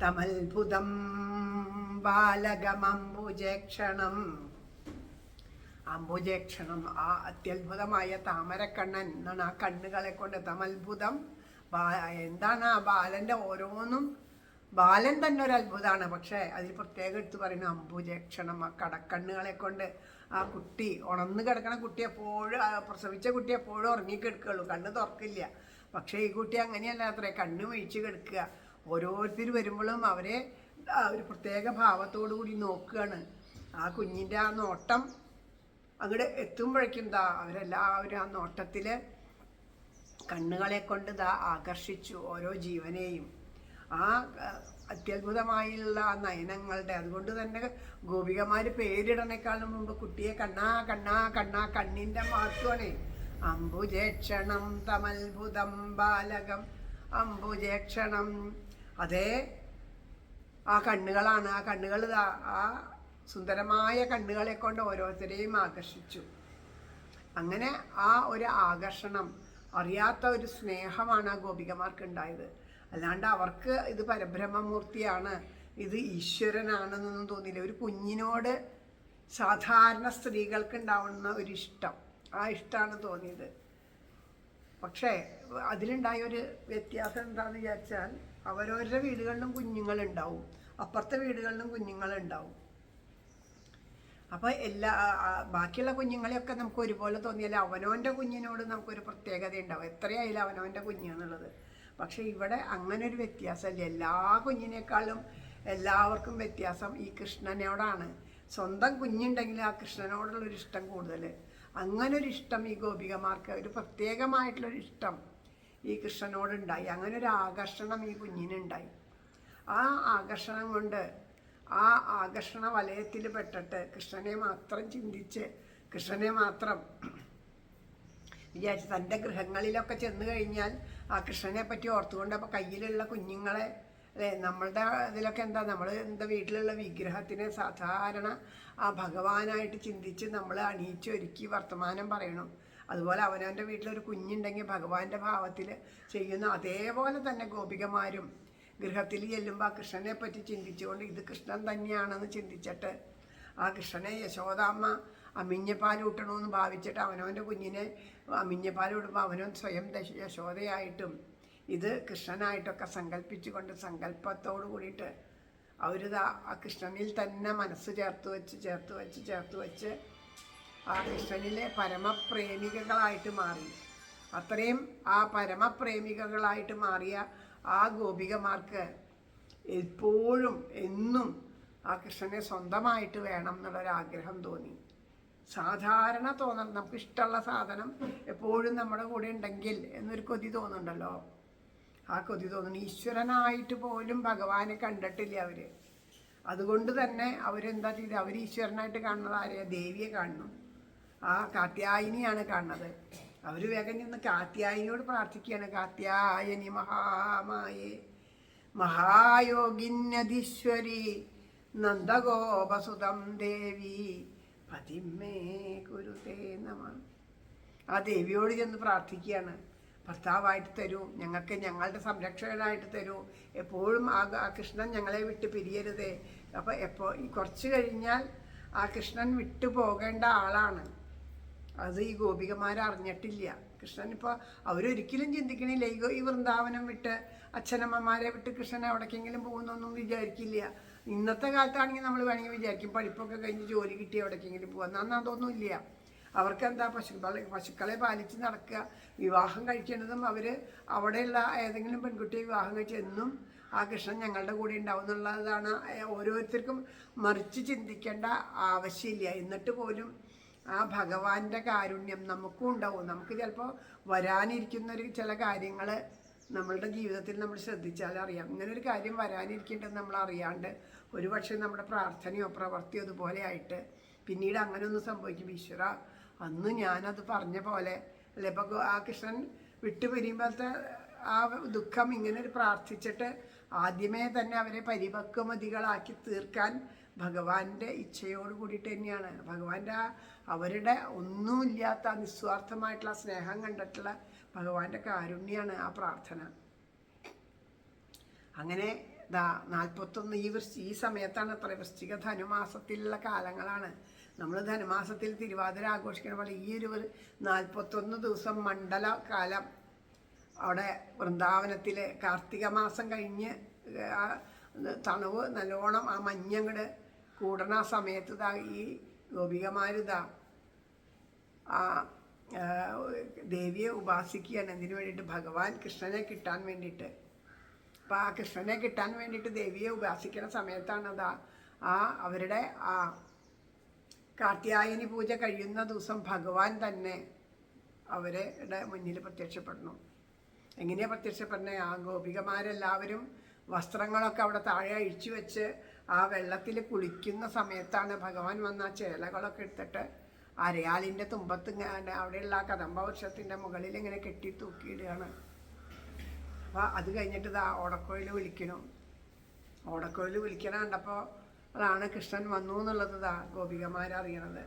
തമത്ഭുതം ബാലകമംബുജേക്ഷണം. അംബുജേക്ഷണം, ആ അത്യത്ഭുതമായ താമരക്കണ്ണൻ എന്നാണ്. ആ കണ്ണുകളെ കൊണ്ട് തമത്ഭുതം, എന്താണ് ആ ബാലന്റെ ഓരോന്നും, ബാലൻ തന്നെ ഒരു അത്ഭുതമാണ്. പക്ഷേ അതിൽ പ്രത്യേകം എടുത്ത് പറയുന്നു അംബുജേക്ഷണം. ആ കടക്കണ്ണുകളെ കൊണ്ട് ആ കുട്ടി, ഉണർന്ന് കിടക്കണ കുട്ടി എപ്പോഴും, പ്രസവിച്ച കുട്ടി എപ്പോഴും ഉറങ്ങിക്കിടക്കുള്ളൂ, കണ്ണ് തുറക്കില്ല. പക്ഷേ ഈ കുട്ടി അങ്ങനെയല്ല, അത്രേ കണ്ണ് വീഴ്ച കിടക്കുക. ഓരോരുത്തർ വരുമ്പോഴും അവരെ ഒരു പ്രത്യേക ഭാവത്തോടു കൂടി നോക്കുകയാണ്. ആ കുഞ്ഞിൻ്റെ ആ നോട്ടം അങ്ങോട്ട് എത്തുമ്പോഴേക്കും അവരെല്ലാവരും ആ നോട്ടത്തിൽ കണ്ണുകളെ കൊണ്ട് ആകർഷിച്ചു ഓരോ ജീവനെയും. ആ അത്യത്ഭുതമായുള്ള ആ നയനങ്ങളുടെ, അതുകൊണ്ട് തന്നെ ഗോപികമാർ പേരിടണേക്കാളും മുമ്പ് കുട്ടിയെ കണ്ണാ കണ്ണാ കണ്ണാ, കണ്ണിൻ്റെ മഹത്വമാണ്. അംബുജേക്ഷണം തമത്ഭുതം ബാലകം അംബുജേക്ഷണം. അതേ ആ കണ്ണുകളാണ്. ആ കണ്ണുകൾ ആ സുന്ദരമായ കണ്ണുകളെ കൊണ്ട് ഓരോരുത്തരെയും ആകർഷിച്ചു. അങ്ങനെ ആ ഒരു ആകർഷണം, അറിയാത്ത ഒരു സ്നേഹമാണ് ആ ഗോപികമാർക്ക് ഉണ്ടായത്. അല്ലാണ്ട് അവർക്ക് ഇത് പരബ്രഹ്മമൂർത്തിയാണ്, ഇത് ഈശ്വരനാണെന്നൊന്നും തോന്നിയില്ല. ഒരു കുഞ്ഞിനോട് സാധാരണ സ്ത്രീകൾക്ക് ഉണ്ടാവുന്ന ഒരു ഇഷ്ടം, ആ ഇഷ്ടമാണ് തോന്നിയത്. പക്ഷേ അതിലുണ്ടായ ഒരു വ്യത്യാസം എന്താണെന്ന് വിചാരിച്ചാൽ, അവരവരുടെ വീടുകളിലും കുഞ്ഞുങ്ങളുണ്ടാവും, അപ്പുറത്തെ വീടുകളിലും കുഞ്ഞുങ്ങളുണ്ടാവും. അപ്പോൾ ബാക്കിയുള്ള കുഞ്ഞുങ്ങളെയൊക്കെ നമുക്ക് ഒരുപോലെ തോന്നിയാൽ അവനവൻ്റെ കുഞ്ഞിനോട് നമുക്കൊരു പ്രത്യേകത ഉണ്ടാവും, എത്രയായാലും അവനവൻ്റെ കുഞ്ഞാണെന്നുള്ളത്. പക്ഷേ ഇവിടെ അങ്ങനെ ഒരു വ്യത്യാസമില്ല. എല്ലാ കുഞ്ഞിനേക്കാളും എല്ലാവർക്കും വ്യത്യാസം ഈ കൃഷ്ണനോടാണ്. സ്വന്തം കുഞ്ഞുണ്ടെങ്കിൽ ആ കൃഷ്ണനോടുള്ളൊരു ഇഷ്ടം കൂടുതൽ. അങ്ങനൊരു ഇഷ്ടം ഈ ഗോപികമാർക്ക്, ഒരു പ്രത്യേകമായിട്ടുള്ളൊരു ഇഷ്ടം ഈ കൃഷ്ണനോടുണ്ടായി. അങ്ങനെ ഒരു ആകർഷണം ഈ കുഞ്ഞിനുണ്ടായി. ആ ആകർഷണം കൊണ്ട്, ആ ആകർഷണ വലയത്തിൽ പെട്ടിട്ട് കൃഷ്ണനെ മാത്രം ചിന്തിച്ച്, കൃഷ്ണനെ മാത്രം വിചാരിച്ച് തൻ്റെ ഗൃഹങ്ങളിലൊക്കെ ചെന്ന് കഴിഞ്ഞാൽ ആ കൃഷ്ണനെ പറ്റി ഓർത്തുകൊണ്ട്, അപ്പോൾ കയ്യിലുള്ള കുഞ്ഞുങ്ങളെ, അല്ലേ, നമ്മളുടെ ഇതിലൊക്കെ എന്താ വീട്ടിലുള്ള വിഗ്രഹത്തിനെ സാധാരണ ആ ഭഗവാനായിട്ട് ചിന്തിച്ച് നമ്മൾ അണിയിച്ചൊരുക്കി വർത്തമാനം പറയണം. അതുപോലെ അവനവൻ്റെ വീട്ടിലൊരു കുഞ്ഞുണ്ടെങ്കിൽ ഭഗവാന്റെ ഭാവത്തിൽ ചെയ്യുന്ന അതേപോലെ തന്നെ ഗോപികമാരും ഗൃഹത്തിൽ ചെല്ലുമ്പോൾ ആ കൃഷ്ണനെ പറ്റി ചിന്തിച്ചുകൊണ്ട് ഇത് കൃഷ്ണൻ തന്നെയാണെന്ന് ചിന്തിച്ചിട്ട് ആ കൃഷ്ണനെ യശോദാമ്മ അമ്മിഞ്ഞപ്പാൽ ഊട്ടണമെന്ന് ഭാവിച്ചിട്ട് അവനവൻ്റെ കുഞ്ഞിനെ അമ്മിഞ്ഞപ്പാൽ ഊട്ടുമ്പോൾ അവനവൻ സ്വയം യശോദയായിട്ടും ഇത് കൃഷ്ണനായിട്ടൊക്കെ സങ്കല്പിച്ചുകൊണ്ട് സങ്കല്പത്തോടു കൂടിയിട്ട് അവരിത് ആ കൃഷ്ണനിൽ തന്നെ മനസ്സ് ചേർത്ത് വെച്ച് ആ കൃഷ്ണനിലെ പരമപ്രേമികകളായിട്ട് മാറി. അത്രയും ആ പരമപ്രേമികകളായിട്ട് മാറിയ ആ ഗോപികമാർക്ക് എപ്പോഴും എന്നും ആ കൃഷ്ണനെ സ്വന്തമായിട്ട് വേണം എന്നുള്ളൊരാഗ്രഹം തോന്നി. സാധാരണ തോന്നണം, നമുക്ക് ഇഷ്ടമുള്ള സാധനം എപ്പോഴും നമ്മുടെ കൂടെ ഉണ്ടെങ്കിൽ എന്നൊരു കൊതി തോന്നുന്നുണ്ടല്ലോ. ആ കൊതി തോന്നുന്നു. ഈശ്വരനായിട്ട് പോലും ഭഗവാനെ കണ്ടിട്ടില്ല അവർ. അതുകൊണ്ട് തന്നെ അവരെന്താ ചെയ്ത്, അവർ ഈശ്വരനായിട്ട് കാണുന്നത് ആരെയാ? ദേവിയെ കാണുന്നു. ആ കാത്യായനിയാണ് കാണുന്നത്. അവർ വേഗം നിന്ന് കാത്യായനിയോട് പ്രാർത്ഥിക്കുകയാണ്. കാത്യായനി മഹാമായേ മഹായോഗിന്യധീശ്വരി നന്ദഗോപസുതം ദേവി പതിമേ കുരുതേ നമ. ആ ദേവിയോട് ചെന്ന് പ്രാർത്ഥിക്കുകയാണ്. ഭർത്താവായിട്ട് തരൂ, ഞങ്ങൾക്ക് ഞങ്ങളുടെ സംരക്ഷകനായിട്ട് തരൂ, എപ്പോഴും ആ കൃഷ്ണൻ ഞങ്ങളെ വിട്ട് പിരിയരുതേ. അപ്പോൾ കുറച്ച് കഴിഞ്ഞാൽ ആ കൃഷ്ണൻ വിട്ടു പോകേണ്ട ആളാണ്. അത് ഈ ഗോപികമാരറിഞ്ഞിട്ടില്ല. കൃഷ്ണൻ ഇപ്പോൾ അവരൊരിക്കലും ചിന്തിക്കണില്ല ഈ വൃന്ദാവനം വിട്ട് അച്ഛനമ്മമാരെ വിട്ട് കൃഷ്ണൻ എവിടേക്കെങ്കിലും പോകുന്നൊന്നും വിചാരിക്കില്ല. ഇന്നത്തെ കാലത്താണെങ്കിൽ നമ്മൾ വേണമെങ്കിൽ വിചാരിക്കും പഠിപ്പൊക്കെ കഴിഞ്ഞ് ജോലി കിട്ടി എവിടേക്കെങ്കിലും പോകാൻ. അതൊന്നുമില്ല. അവർക്കെന്താ പശുക്കളെ പാലിച്ച് നടക്കുക, വിവാഹം കഴിക്കേണ്ടതും അവർ അവിടെയുള്ള ഏതെങ്കിലും പെൺകുട്ടിയെ വിവാഹം കഴിച്ച് എന്നും ആ കൃഷ്ണൻ ഞങ്ങളുടെ കൂടെ ഉണ്ടാവും എന്നുള്ളതാണ്. ഓരോരുത്തർക്കും മറിച്ച് ചിന്തിക്കേണ്ട ആവശ്യമില്ല. എന്നിട്ട് പോലും ആ ഭഗവാന്റെ കാരുണ്യം നമുക്കും ഉണ്ടാവും. നമുക്ക് ചിലപ്പോൾ വരാനിരിക്കുന്ന ചില കാര്യങ്ങൾ നമ്മളുടെ ജീവിതത്തിൽ നമ്മൾ ശ്രദ്ധിച്ചാൽ അറിയാം. ഇങ്ങനൊരു കാര്യം വരാനിരിക്കേണ്ടത് നമ്മൾ അറിയാണ്ട് ഒരുപക്ഷെ നമ്മുടെ പ്രാർത്ഥനയോ പ്രവൃത്തിയോ അതുപോലെ ആയിട്ട് പിന്നീട് അങ്ങനെ ഒന്നും സംഭവിക്കും. ഈശ്വര, അന്ന് ഞാനത് പറഞ്ഞ പോലെ അല്ലെ. ഇപ്പം ആ കൃഷ്ണൻ വിട്ടുപിരിയുമ്പോഴത്തെ ആ ദുഃഖം ഇങ്ങനെ പ്രാർത്ഥിച്ചിട്ട് ആദ്യമേ തന്നെ അവരെ പരിപക്വമതികളാക്കി തീർക്കാൻ ഭഗവാന്റെ ഇച്ഛയോട് കൂടിയിട്ട് തന്നെയാണ്. ഭഗവാന്റെ അവരുടെ ഒന്നുമില്ലാത്ത നിസ്വാർത്ഥമായിട്ടുള്ള സ്നേഹം കണ്ടിട്ടുള്ള ഭഗവാന്റെ കാരുണ്യാണ് ആ പ്രാർത്ഥന. അങ്ങനെ 41 ഈ സമയത്താണ് അത്ര വൃശ്ചിക ധനുമാസത്തിലുള്ള കാലങ്ങളാണ്. നമ്മൾ ധനുമാസത്തിൽ തിരുവാതിര ആഘോഷിക്കുന്ന പോലെ ഈ ഒരു 41 ദിവസം മണ്ഡല കാലം അവിടെ വൃന്ദാവനത്തിൽ കാർത്തിക മാസം കഴിഞ്ഞ് തണുവ് നല്ലോണം ആ മഞ്ഞങ്ങട് കൂടണ സമയത്ത് ഈ ഗോപികമാരിതാ ആ ദേവിയെ ഉപാസിക്കുകയാണ്. എന്തിനു വേണ്ടിയിട്ട്? ഭഗവാൻ കൃഷ്ണനെ കിട്ടാൻ വേണ്ടിയിട്ട്. അപ്പം ആ കൃഷ്ണനെ കിട്ടാൻ വേണ്ടിയിട്ട് ദേവിയെ ഉപാസിക്കുന്ന സമയത്താണ് അവരുടെ ആ കാർത്യായനി പൂജ കഴിയുന്ന ദിവസം ഭഗവാൻ തന്നെ അവരുടെ മുന്നിൽ പ്രത്യക്ഷപ്പെടുന്നു. എങ്ങനെയാണ് പ്രത്യക്ഷപ്പെടുന്നത്? ആ ഗോപികമാരെല്ലാവരും വസ്ത്രങ്ങളൊക്കെ അവിടെ താഴെ അഴിച്ചു വെച്ച് ആ വെള്ളത്തിൽ കുളിക്കുന്ന സമയത്താണ് ഭഗവാൻ വന്ന ആ ചേലകളൊക്കെ എടുത്തിട്ട് അരയാലിൻ്റെ തുമ്പത്ത് അവിടെയുള്ള ആ കദംബവൃക്ഷത്തിൻ്റെ മുകളിൽ ഇങ്ങനെ കെട്ടി തൂക്കിയിടുകയാണ്. അപ്പോൾ അത് കഴിഞ്ഞിട്ട് ഓടക്കോയിൽ വിളിക്കണം. ഓടക്കോയിൽ വിളിക്കണ കണ്ടപ്പോൾ അതാണ് കൃഷ്ണൻ വന്നു എന്നുള്ളത് ഗോപികമാരറിയണത്.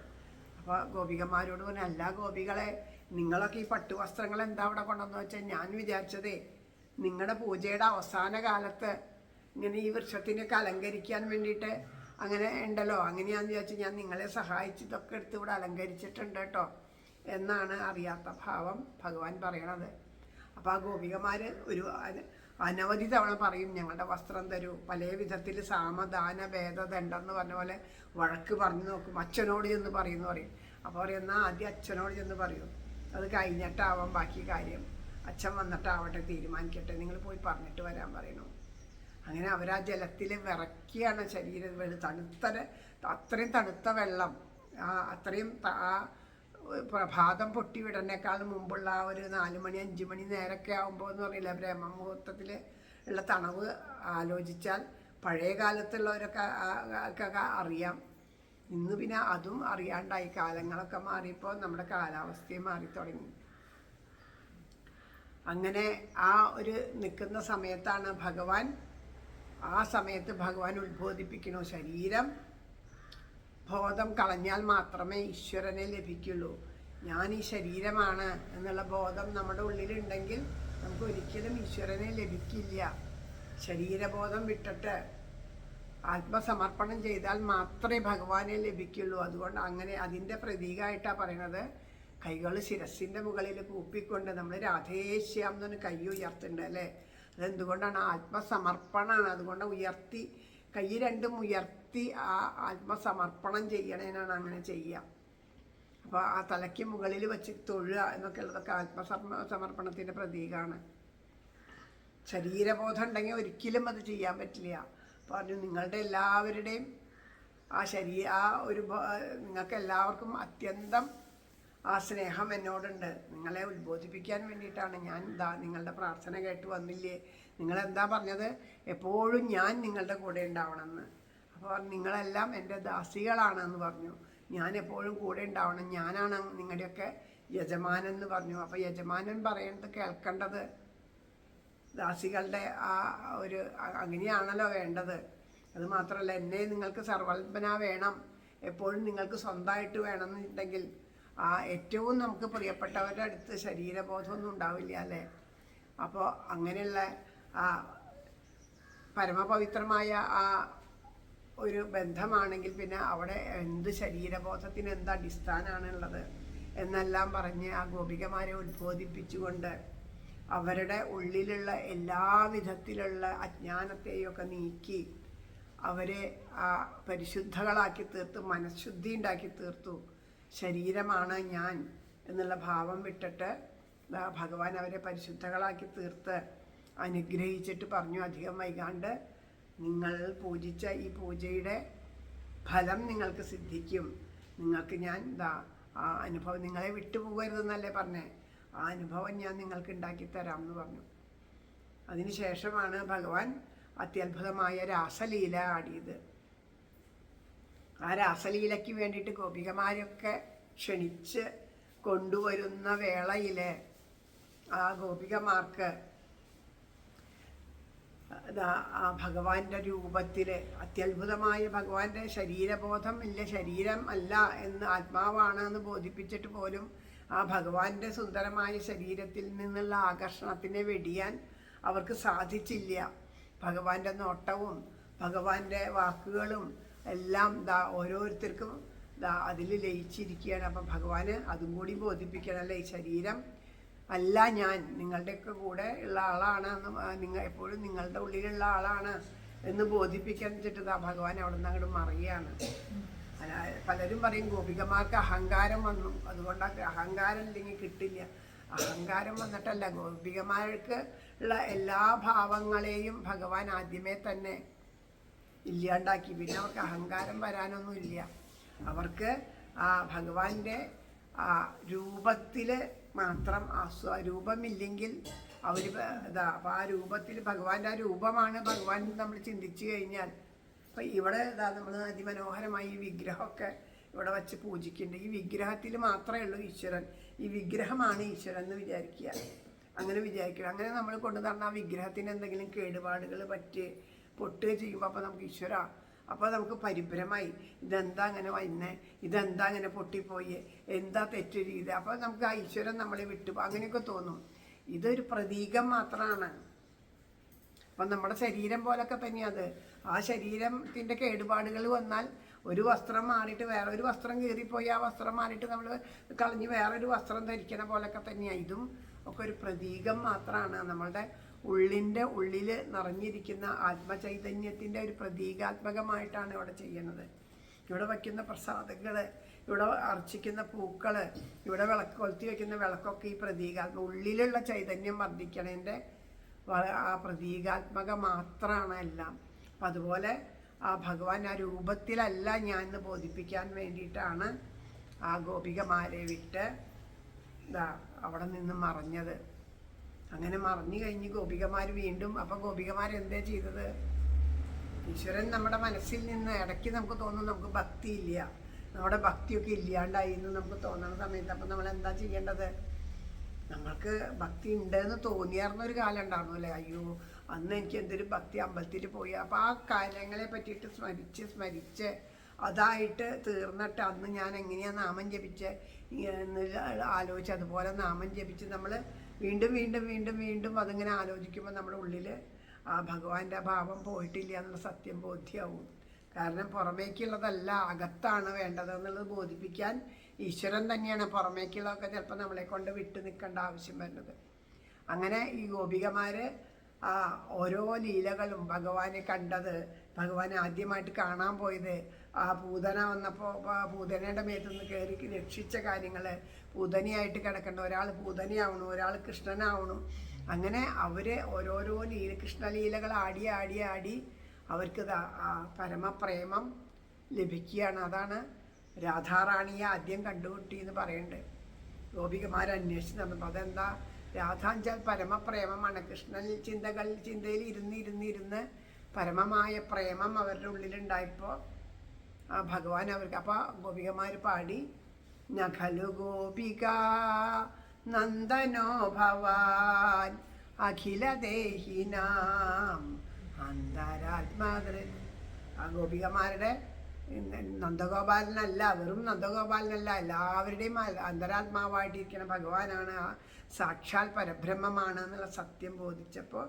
അപ്പോൾ ഗോപികമാരോട് പറഞ്ഞ, അല്ല ഗോപികളെ, നിങ്ങളൊക്കെ ഈ പട്ടുവസ്ത്രങ്ങൾ എന്താ അവിടെ കൊണ്ടുവന്ന് വെച്ചാൽ ഞാൻ വിചാരിച്ചതേ നിങ്ങളുടെ പൂജയുടെ അവസാന കാലത്ത് ഇങ്ങനെ ഈ വൃക്ഷത്തിനൊക്കെ അലങ്കരിക്കാൻ വേണ്ടിയിട്ട് അങ്ങനെ ഉണ്ടല്ലോ, അങ്ങനെയാണെന്ന് വിചാരിച്ച് ഞാൻ നിങ്ങളെ സഹായിച്ച് ഇതൊക്കെ എടുത്ത് ഇവിടെ അലങ്കരിച്ചിട്ടുണ്ട് കേട്ടോ എന്നാണ് അറിയാത്ത ഭാവം ഭഗവാൻ പറയണത്. അപ്പോൾ ആ ഗോപികമാർ ഒരു അനവധി തവണ പറയും, ഞങ്ങളുടെ വസ്ത്രം തരൂ. പല വിധത്തിൽ സാമദാന ഭേദദണ്ഡെന്ന് പറഞ്ഞ പോലെ വഴക്ക് പറഞ്ഞു നോക്കും. അച്ഛനോട് ചെന്ന് പറയുമെന്ന് പറയും. അപ്പോൾ പറയും, എന്നാൽ ആദ്യം അച്ഛനോട് ചെന്ന് പറയൂ, അത് കഴിഞ്ഞിട്ടാവാം ബാക്കി കാര്യം, അച്ഛൻ വന്നിട്ടാവട്ടെ, തീരുമാനിക്കട്ടെ, നിങ്ങൾ പോയി പറഞ്ഞിട്ട് വരാൻ പറയണു. അങ്ങനെ അവരാ ജലത്തിൽ വിറക്കിയാണ് ശരീരം, അത്രയും തണുത്ത വെള്ളം, അത്രയും ആ പ്രഭാതം പൊട്ടി വിടണേക്കാൾ മുമ്പുള്ള ആ ഒരു 4 മണി 5 മണി നേരമൊക്കെ ആകുമ്പോൾ എന്ന് പറയില്ല, ബ്രഹ്മമുഹൂർത്തത്തിൽ ഉള്ള തണവ് ആലോചിച്ചാൽ പഴയ കാലത്തുള്ളവരൊക്കെ അറിയാം. ഇന്ന് പിന്നെ അതും അറിയാണ്ടായി. കാലങ്ങളൊക്കെ മാറിയപ്പോൾ നമ്മുടെ കാലാവസ്ഥയും മാറിത്തുടങ്ങി. അങ്ങനെ ആ ഒരു നിൽക്കുന്ന സമയത്താണ് ആ സമയത്ത് ഭഗവാൻ ഉത്ബോധിപ്പിക്കണു, ശരീരം ബോധം കളഞ്ഞാൽ മാത്രമേ ഈശ്വരനെ ലഭിക്കുള്ളൂ. ഞാൻ ഈ ശരീരമാണ് എന്നുള്ള ബോധം നമ്മുടെ ഉള്ളിലുണ്ടെങ്കിൽ നമുക്ക് ഒരിക്കലും ഈശ്വരനെ ലഭിക്കില്ല. ശരീരബോധം വിട്ടിട്ട് ആത്മസമർപ്പണം ചെയ്താൽ മാത്രമേ ഭഗവാനെ ലഭിക്കുള്ളൂ. അതുകൊണ്ട് അങ്ങനെ അതിൻ്റെ പ്രതീകമായിട്ടാണ് പറയണത്, കൈകൾ ശിരസിൻ്റെ മുകളിൽ കൂപ്പിക്കൊണ്ട് നമ്മൾ രാധേശ്യാം എന്നൊരു കൈ ഉയർത്തുന്നുണ്ട് അല്ലേ. അതെന്തുകൊണ്ടാണ്? ആത്മസമർപ്പണമാണ്. അതുകൊണ്ട് കൈ രണ്ടും ഉയർത്തി ആ ആത്മസമർപ്പണം ചെയ്യണേനാണ് അങ്ങനെ ചെയ്യുക. അപ്പോൾ ആ തലയ്ക്ക് മുകളിൽ വെച്ച് തൊഴുക എന്നൊക്കെ ഉള്ളതൊക്കെ ആത്മസമർപ്പണത്തിൻ്റെ പ്രതീകമാണ്. ശരീരബോധം ഉണ്ടെങ്കിൽ ഒരിക്കലും അത് ചെയ്യാൻ പറ്റില്ല. പറഞ്ഞു, നിങ്ങളുടെ എല്ലാവരുടെയും നിങ്ങൾക്ക് എല്ലാവർക്കും അത്യന്തം ആ സ്നേഹം എന്നോടുണ്ട്. നിങ്ങളെ ഉത്ബോധിപ്പിക്കാൻ വേണ്ടിയിട്ടാണ് ഞാൻ നിങ്ങളുടെ പ്രാർത്ഥന കേട്ട് വന്നില്ലേ. നിങ്ങളെന്താ പറഞ്ഞത്? എപ്പോഴും ഞാൻ നിങ്ങളുടെ കൂടെ ഉണ്ടാവണമെന്ന്. അപ്പോൾ നിങ്ങളെല്ലാം എൻ്റെ ദാസികളാണെന്ന് പറഞ്ഞു. ഞാൻ എപ്പോഴും കൂടെ ഉണ്ടാവണം, ഞാനാണ് നിങ്ങളുടെയൊക്കെ യജമാനൻ എന്ന് പറഞ്ഞു. അപ്പോൾ യജമാനൻ പറയുന്നത് കേൾക്കേണ്ടത് ദാസികളുടെ ആ ഒരു അങ്ങനെയാണല്ലോ വേണ്ടത്. അതുമാത്രമല്ല, എന്നെ നിങ്ങൾക്ക് സർവൽപ്പന വേണം, എപ്പോഴും നിങ്ങൾക്ക് സ്വന്തമായിട്ട് വേണമെന്നുണ്ടെങ്കിൽ ഏറ്റവും നമുക്ക് പ്രിയപ്പെട്ടവരുടെ അടുത്ത് ശരീരബോധമൊന്നും ഉണ്ടാവില്ല അല്ലേ. അപ്പോൾ അങ്ങനെയുള്ള ആ പരമപവിത്രമായ ആ ഒരു ബന്ധമാണെങ്കിൽ പിന്നെ അവിടെ എന്ത് ശരീരബോധത്തിന് എന്ത് അടിസ്ഥാനമാണുള്ളത് എന്നെല്ലാം പറഞ്ഞ് ആ ഗോപികമാരെ ഉദ്ബോധിപ്പിച്ചുകൊണ്ട് അവരുടെ ഉള്ളിലുള്ള എല്ലാവിധത്തിലുള്ള അജ്ഞാനത്തെയൊക്കെ നീക്കി അവരെ ആ പരിശുദ്ധകളാക്കി തീർത്തു, മനഃശുദ്ധി ഉണ്ടാക്കി തീർത്തു. ശരീരമാണ് ഞാൻ എന്നുള്ള ഭാവം വിട്ടിട്ട് ഭഗവാൻ അവരെ പരിശുദ്ധകളാക്കി തീർത്ത് അനുഗ്രഹിച്ചിട്ട് പറഞ്ഞു, അധികം വൈകാണ്ട് നിങ്ങൾ പൂജിച്ച ഈ പൂജയുടെ ഫലം നിങ്ങൾക്ക് സിദ്ധിക്കും. നിങ്ങൾക്ക് ഞാൻ ആ അനുഭവം, നിങ്ങളെ വിട്ടുപോകരുതെന്നല്ലേ പറഞ്ഞേ, ആ അനുഭവം ഞാൻ നിങ്ങൾക്ക് ഉണ്ടാക്കി തരാം എന്ന് പറഞ്ഞു. അതിനുശേഷമാണ് ഭഗവാൻ അത്യത്ഭുതമായ രാസലീല ആടിയത്. ആ രാസലീലയ്ക്ക് വേണ്ടിയിട്ട് ഗോപികമാരൊക്കെ ക്ഷണിച്ച് കൊണ്ടുവരുന്ന വേളയിൽ ആ ഗോപികമാർക്ക് ആ ഭഗവാന്റെ രൂപത്തിൽ അത്യത്ഭുതമായ ഭഗവാന്റെ ശരീരബോധം ഇല്ല, ശരീരം അല്ല എന്ന് ആത്മാവാണ് എന്ന് ബോധിപ്പിച്ചിട്ട് പോലും ആ ഭഗവാന്റെ സുന്ദരമായ ശരീരത്തിൽ നിന്നുള്ള ആകർഷണത്തിനെ വെടിയാൻ അവർക്ക് സാധിച്ചില്ല. ഭഗവാന്റെ നോട്ടവും ഭഗവാന്റെ വാക്കുകളും എല്ലാം ഓരോരുത്തർക്കും അതിൽ ലയിച്ചിരിക്കുകയാണ്. അപ്പം ഭഗവാന് അതും കൂടി ബോധിപ്പിക്കണമല്ലേ, ഈ ശരീരം അല്ല ഞാൻ, നിങ്ങളുടെയൊക്കെ കൂടെ ഉള്ള ആളാണ് എന്ന് എപ്പോഴും നിങ്ങളുടെ ഉള്ളിലുള്ള ആളാണ് എന്ന് ബോധിപ്പിക്കാൻ വെച്ചിട്ട് ഭഗവാൻ അവിടെ നിന്ന് അങ്ങോട്ട് മറിയാണ്. പലരും പറയും ഗോപികമാർക്ക് അഹങ്കാരം വന്നു, അതുകൊണ്ട് അഹങ്കാരം ഇല്ലെങ്കിൽ കിട്ടില്ല. അഹങ്കാരം വന്നിട്ടല്ല, ഗോപികമാർക്ക് ഉള്ള എല്ലാ ഭാവങ്ങളെയും ഭഗവാൻ ആദ്യമേ തന്നെ ഇല്ലാണ്ടാക്കി. പിന്നെ അവർക്ക് അഹങ്കാരം വരാനൊന്നുമില്ല. അവർക്ക് ആ ഭഗവാന്റെ ആ രൂപത്തിൽ മാത്രം രൂപമില്ലെങ്കിൽ അവർ അപ്പം ആ രൂപത്തിൽ ഭഗവാന്റെ ആ രൂപമാണ് ഭഗവാൻ നമ്മൾ ചിന്തിച്ചു കഴിഞ്ഞാൽ. അപ്പം ഇവിടെ നമ്മൾ അതിമനോഹരമായി ഈ വിഗ്രഹമൊക്കെ ഇവിടെ വച്ച് പൂജിക്കുന്നുണ്ട്. ഈ വിഗ്രഹത്തിൽ മാത്രമേ ഉള്ളൂ ഈശ്വരൻ, ഈ വിഗ്രഹമാണ് ഈശ്വരൻ എന്ന് വിചാരിക്കുക. അങ്ങനെ വിചാരിക്കുക. അങ്ങനെ നമ്മൾ കൊണ്ടു തന്ന ആ വിഗ്രഹത്തിന് എന്തെങ്കിലും കേടുപാടുകൾ പൊട്ടുക ചെയ്യുമ്പോൾ അപ്പോൾ നമുക്ക് ഈശ്വര, അപ്പോൾ നമുക്ക് പരിഭ്രമായി, ഇതെന്താ അങ്ങനെ വന്നേ, ഇതെന്താ അങ്ങനെ പൊട്ടിപ്പോയി, എന്താ തെറ്റ് ചെയ്ത്, അപ്പോൾ നമുക്ക് ആ ഈശ്വരൻ നമ്മളെ വിട്ടു അങ്ങനെയൊക്കെ തോന്നും. ഇതൊരു പ്രതീകം മാത്രമാണ്. അപ്പം നമ്മുടെ ശരീരം പോലൊക്കെ തന്നെയത്. ആ ശരീരത്തിൻ്റെ കേടുപാടുകൾ വന്നാൽ ഒരു വസ്ത്രം മാറിയിട്ട് വേറൊരു വസ്ത്രം കീറിപ്പോയി ആ വസ്ത്രം മാറിയിട്ട് നമ്മൾ കളഞ്ഞ് വേറൊരു വസ്ത്രം ധരിക്കണ പോലൊക്കെ തന്നെയാണ്. ഇതും ഒക്കെ ഒരു പ്രതീകം മാത്രമാണ്. നമ്മളുടെ ഉള്ളിൽ നിറഞ്ഞിരിക്കുന്ന ആത്മചൈതന്യത്തിൻ്റെ ഒരു പ്രതീകാത്മകമായിട്ടാണ് ഇവിടെ ചെയ്യുന്നത്. ഇവിടെ വയ്ക്കുന്ന പ്രസാദങ്ങൾ, ഇവിടെ അർച്ചിക്കുന്ന പൂക്കൾ, ഇവിടെ കൊളുത്തി വയ്ക്കുന്ന വിളക്കൊക്കെ ഈ പ്രതീകാത്മക ഉള്ളിലുള്ള ചൈതന്യം വർദ്ധിക്കണതിൻ്റെ ആ പ്രതീകാത്മക മാത്രമാണ് എല്ലാം. അപ്പം അതുപോലെ ആ ഭഗവാൻ ആ രൂപത്തിലല്ല ഞാൻ എന്ന് ബോധിപ്പിക്കാൻ വേണ്ടിയിട്ടാണ് ആ ഗോപികമാരെ വിട്ട് അവിടെ നിന്ന് മറഞ്ഞത്. അങ്ങനെ മറഞ്ഞു കഴിഞ്ഞ് ഗോപികമാർ വീണ്ടും, അപ്പം ഗോപികമാരെന്താ ചെയ്തത്? ഈശ്വരൻ നമ്മുടെ മനസ്സിൽ നിന്ന് ഇടയ്ക്ക് നമുക്ക് തോന്നും നമുക്ക് ഭക്തിയില്ല, നമ്മുടെ ഭക്തിയൊക്കെ ഇല്ലാണ്ടായി എന്ന് നമുക്ക് തോന്നുന്ന സമയത്ത് അപ്പം നമ്മൾ എന്താ ചെയ്യേണ്ടത്? നമ്മൾക്ക് ഭക്തി ഉണ്ടെന്ന് തോന്നിയാർന്നൊരു കാലം ഉണ്ടായിരുന്നു അല്ലേ? അയ്യോ അന്ന് എനിക്ക് എന്തൊരു ഭക്തി, അമ്പലത്തിൽ പോയി. അപ്പോൾ ആ കാര്യങ്ങളെ പറ്റിയിട്ട് സ്മരിച്ച് അതായിട്ട് തീർന്നിട്ട് അന്ന് ഞാൻ എങ്ങനെയാണ് നാമം ജപിച്ച് എന്ന് ആലോചിച്ച് അതുപോലെ നാമം ജപിച്ച് നമ്മൾ വീണ്ടും വീണ്ടും വീണ്ടും വീണ്ടും അതിങ്ങനെ ആലോചിക്കുമ്പോൾ നമ്മുടെ ഉള്ളിൽ ആ ഭഗവാന്റെ ഭാവം പോയിട്ടില്ല എന്നുള്ള സത്യം ബോധ്യമാവും. കാരണം പുറമേക്കുള്ളതല്ല, അകത്താണ് വേണ്ടത് എന്നുള്ളത് ബോധിപ്പിക്കാൻ ഈശ്വരൻ തന്നെയാണ്. പുറമേക്കുള്ളതൊക്കെ ചിലപ്പോൾ നമ്മളെ കൊണ്ട് വിട്ടു നിൽക്കേണ്ട ആവശ്യം വരുന്നത്. അങ്ങനെ ഈ ഗോപികമാർ ആ ഓരോ ലീലകളും ഭഗവാനെ കണ്ടത്, ഭഗവാനെ ആദ്യമായിട്ട് കാണാൻ പോയത്, ആ പൂതന വന്നപ്പോൾ പൂതനയുടെ മേത്തുനിന്ന് കയറി രക്ഷിച്ച കാര്യങ്ങൾ, പൂതനയായിട്ട് കിടക്കേണ്ട ഒരാൾ പൂതനയാവണം, ഒരാൾ കൃഷ്ണനാവണം. അങ്ങനെ അവർ ഓരോരോ കൃഷ്ണലീലകൾ ആടി അവർക്ക് ആ പരമപ്രേമം ലഭിക്കുകയാണ്. അതാണ് രാധാറാണിയെ ആദ്യം കണ്ടുമുട്ടി എന്ന് പറയുന്നുണ്ട്. ഗോപികമാർ അന്വേഷിച്ച് നടന്നപ്പോൾ അതെന്താ? രാധാഞ്ചാൽ പരമപ്രേമമാണ്. കൃഷ്ണൻ ചിന്തയിൽ ഇരുന്ന് പരമമായ പ്രേമം അവരുടെ ഉള്ളിലുണ്ടായപ്പോൾ ആ ഭഗവാൻ അവർക്ക്, അപ്പോൾ ഗോപികമാർ പാടി നഖലു ഗോപിക നന്ദനോ ഭവാൻ അഖില ദേഹിനാം അന്തരാത്മാതൃ. ആ ഗോപികമാരുടെ നന്ദഗോപാലനല്ല, വെറും നന്ദഗോപാലനല്ല, എല്ലാവരുടെയും അന്തരാത്മാവായിട്ടിരിക്കുന്ന ഭഗവാനാണ്, ആ സാക്ഷാൽ പരബ്രഹ്മമാണ് എന്നുള്ള സത്യം ബോധിച്ചപ്പോൾ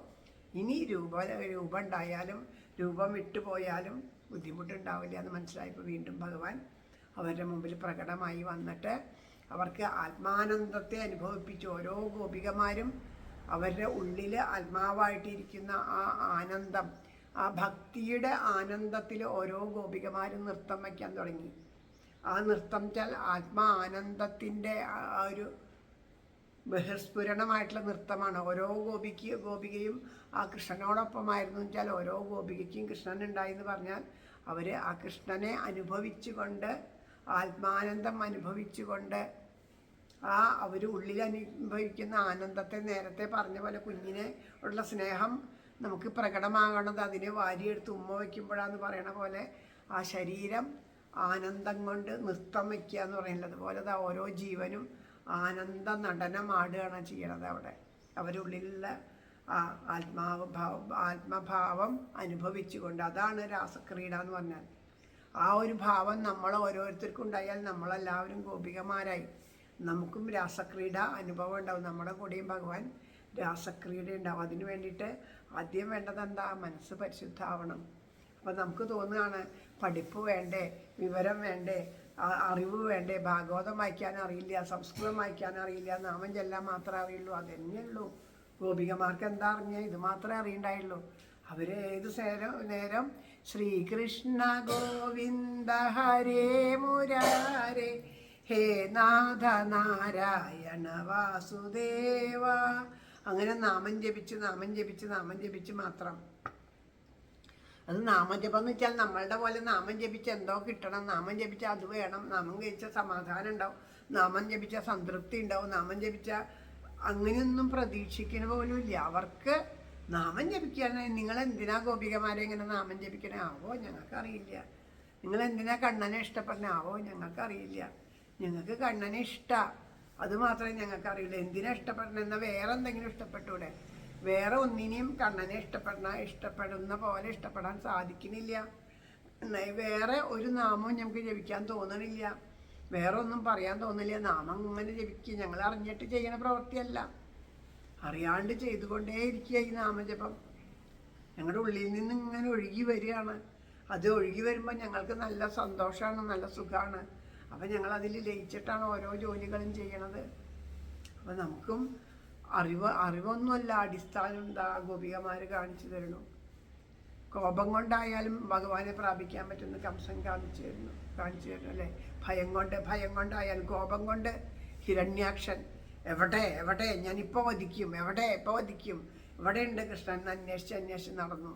ഇനി രൂപം ഉണ്ടായാലും രൂപം വിട്ടുപോയാലും ബുദ്ധിമുട്ടുണ്ടാവില്ല എന്ന് മനസ്സിലായപ്പോൾ വീണ്ടും ഭഗവാൻ അവരുടെ മുമ്പിൽ പ്രകടമായി വന്നിട്ട് അവർക്ക് ആത്മാനന്ദത്തെ അനുഭവിപ്പിച്ചു. ഓരോ ഗോപികമാരും അവരുടെ ഉള്ളിൽ ആത്മാവായിട്ടിരിക്കുന്ന ആ ആനന്ദം, ആ ഭക്തിയുടെ ആനന്ദത്തിൽ ഓരോ ഗോപികമാരും നൃത്തം വയ്ക്കാൻ തുടങ്ങി. ആ നൃത്തം വെച്ചാൽ ആത്മാ ആനന്ദത്തിൻ്റെ ആ ഒരു ബഹിർസ്ഫുരണമായിട്ടുള്ള നൃത്തമാണ്. ഓരോ ഗോപികയും ആ കൃഷ്ണനോടൊപ്പമായിരുന്നു വെച്ചാൽ ഓരോ ഗോപികയ്ക്കും കൃഷ്ണൻ ഉണ്ടായി എന്ന് പറഞ്ഞാൽ അവർ ആ കൃഷ്ണനെ അനുഭവിച്ചുകൊണ്ട്, ആത്മാനന്ദം അനുഭവിച്ചുകൊണ്ട്, ആ അവർ ഉള്ളിൽ അനുഭവിക്കുന്ന ആനന്ദത്തെ നേരത്തെ പറഞ്ഞ പോലെ കുഞ്ഞിനെ ഉള്ള സ്നേഹം നമുക്ക് പ്രകടമാകണത് അതിനെ വാരിയെടുത്ത് ഉമ്മ വയ്ക്കുമ്പോഴാന്ന് പറയണ പോലെ ആ ശരീരം ആനന്ദം കൊണ്ട് നൃത്തം വയ്ക്കുക എന്ന് പറയുന്നത്. അതുപോലെ ഓരോ ജീവനും ആനന്ദ നടനമാടുകയാണ് ചെയ്യണത് അവിടെ. അവരുള്ളിലുള്ള ആ ആത്മഭാവം അനുഭവിച്ചുകൊണ്ട്. അതാണ് രാസക്രീഡ എന്ന് പറഞ്ഞാൽ. ആ ഒരു ഭാവം നമ്മൾ ഓരോരുത്തർക്കും ഉണ്ടായാൽ നമ്മളെല്ലാവരും ഗോപികമാരായി. നമുക്കും രാസക്രീഡ അനുഭവം ഉണ്ടാവും. നമ്മുടെ കൂടെയും ഭഗവാൻ രാസക്രീഡ ഉണ്ടാവും. അതിന് വേണ്ടിയിട്ട് ആദ്യം വേണ്ടത് എന്താ? മനസ്സ് പരിശുദ്ധമാവണം. അപ്പം നമുക്ക് തോന്നുകയാണ് പഠിപ്പ് വേണ്ടേ, വിവരം വേണ്ടേ, അറിവ് വേണ്ടേ, ഭാഗവതം വായിക്കാൻ അറിയില്ല, സംസ്കൃതം വായിക്കാൻ അറിയില്ല, നാമം ചെല്ലാൻ മാത്രമേ അറിയുള്ളൂ. അതന്നെയുള്ളൂ. ഗോപികമാർക്ക് എന്താ അറിഞ്ഞ? ഇത് മാത്രമേ അറിയണ്ടായുള്ളൂ. അവർ ഏത് നേരം ശ്രീകൃഷ്ണ ഗോവിന്ദ ഹരേ മുരാരേ ഹേ നാഥ നാരായണ വാസുദേവ, അങ്ങനെ നാമം ജപിച്ച് മാത്രം. അത് നാമജപം എന്ന് വെച്ചാൽ നമ്മളുടെ പോലെ നാമം ജപിച്ച് എന്തോ കിട്ടണം, നാമം ജപിച്ചാൽ അത് വേണം, നാമം കഴിച്ചാൽ സമാധാനം ഉണ്ടാവും, നാമം ജപിച്ചാൽ സംതൃപ്തി ഉണ്ടാവും, നാമം ജപിച്ചാൽ അങ്ങനെയൊന്നും പ്രതീക്ഷിക്കണ പോലും ഇല്ല. അവർക്ക് നാമം ജപിക്കാൻ. നിങ്ങളെന്തിനാ ഗോപികമാരെ ഇങ്ങനെ നാമം ജപിക്കണേ? ആവോ ഞങ്ങൾക്കറിയില്ല. നിങ്ങളെന്തിനാ കണ്ണനെ ഇഷ്ടപ്പെടണേ? ആവോ ഞങ്ങൾക്കറിയില്ല. ഞങ്ങൾക്ക് കണ്ണനെ ഇഷ്ടമാണ്, അത് മാത്രമേ ഞങ്ങൾക്കറിയില്ല. എന്തിനാ ഇഷ്ടപ്പെടണേ? എന്നാൽ വേറെ എന്തെങ്കിലും ഇഷ്ടപ്പെട്ടൂടെ? വേറെ ഒന്നിനെയും കണ്ണനെ ഇഷ്ടപ്പെടുന്ന പോലെ ഇഷ്ടപ്പെടാൻ സാധിക്കുന്നില്ല. വേറെ ഒരു നാമവും ഞങ്ങൾക്ക് ജപിക്കാൻ തോന്നണില്ല, വേറെ ഒന്നും പറയാൻ തോന്നില്ല. നാമം ഇങ്ങനെ ജപിക്കുക. ഞങ്ങൾ അറിഞ്ഞിട്ട് ചെയ്യണ പ്രവൃത്തിയല്ല, അറിയാണ്ട് ചെയ്തുകൊണ്ടേ ഇരിക്കുക ഈ നാമജപം. ഞങ്ങളുടെ ഉള്ളിൽ നിന്ന് ഇങ്ങനെ ഒഴുകി വരികയാണ്. അത് ഒഴുകി വരുമ്പോൾ ഞങ്ങൾക്ക് നല്ല സന്തോഷമാണ്, നല്ല സുഖമാണ്. അപ്പം ഞങ്ങൾ അതിൽ ലയിച്ചിട്ടാണ് ഓരോ ജോലികളും ചെയ്യണത്. അപ്പം നമുക്കും അറിവൊന്നുമല്ല, അടിസ്ഥാനം എന്താ ഗോപികമാർ കാണിച്ചു തരണു. കോപം കൊണ്ടായാലും ഭഗവാനെ പ്രാപിക്കാൻ പറ്റുന്ന കംസൻ കാണിച്ചു തരുന്നു അല്ലേ. ഭയം കൊണ്ടായാലും, കോപം കൊണ്ട് ഹിരണ്യാക്ഷൻ എവിടെ ഞാനിപ്പോൾ വധിക്കും, എപ്പോൾ വധിക്കും, ഇവിടെ ഉണ്ട് കൃഷ്ണൻ എന്ന് അന്വേഷിച്ച് നടന്നു.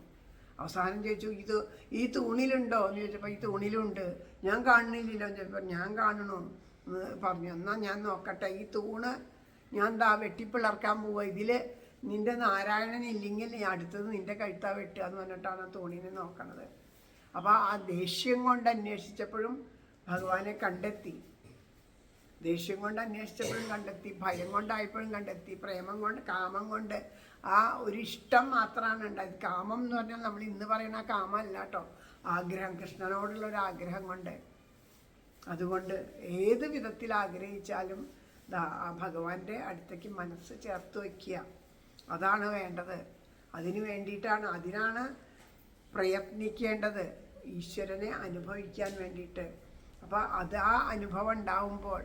അവസാനം ചോദിച്ചു, ഈ തൂണിലുണ്ടോ എന്ന് ചോദിച്ചപ്പോൾ ഈ തൂണിലുണ്ട്. ഞാൻ കാണുന്നില്ലല്ലോ എന്ന് ചോദിച്ചപ്പോൾ ഞാൻ കാണണു എന്ന് പറഞ്ഞു. എന്നാൽ ഞാൻ നോക്കട്ടെ, ഈ തൂണ് ഞാൻ വെട്ടിപ്പിളർക്കാൻ പോവുക, ഇതിൽ നിന്റെ നാരായണൻ ഇല്ലെങ്കിൽ അടുത്തത് നിന്റെ കഴുത്താ വെട്ടുക എന്ന് പറഞ്ഞിട്ടാണ് തൂണിനെ നോക്കണത്. അപ്പോൾ ആ ദേഷ്യം കൊണ്ട് അന്വേഷിച്ചപ്പോഴും ഭഗവാനെ കണ്ടെത്തി, ദേഷ്യം കൊണ്ട് അന്വേഷിച്ചപ്പോഴും കണ്ടെത്തി, ഭയം കൊണ്ടായപ്പോഴും കണ്ടെത്തി, കാമം കൊണ്ട് ആ ഒരു ഇഷ്ടം മാത്രമാണ് ഉണ്ടായത്. കാമം എന്ന് പറഞ്ഞാൽ നമ്മൾ ഇന്ന് പറയുന്ന കാമല്ല കേട്ടോ, ആഗ്രഹം, കൃഷ്ണനോടുള്ള ഒരു ആഗ്രഹം കൊണ്ട്. അതുകൊണ്ട് ഏത് വിധത്തിൽ ആഗ്രഹിച്ചാലും ആ ഭഗവാന്റെ അടുത്തേക്ക് മനസ്സ് ചേർത്ത് വയ്ക്കുക, അതാണ് വേണ്ടത്. അതിനാണ് പ്രയത്നിക്കേണ്ടത്, ഈശ്വരനെ അനുഭവിക്കാൻ വേണ്ടിയിട്ട്. അപ്പോൾ ആ അനുഭവം ഉണ്ടാവുമ്പോൾ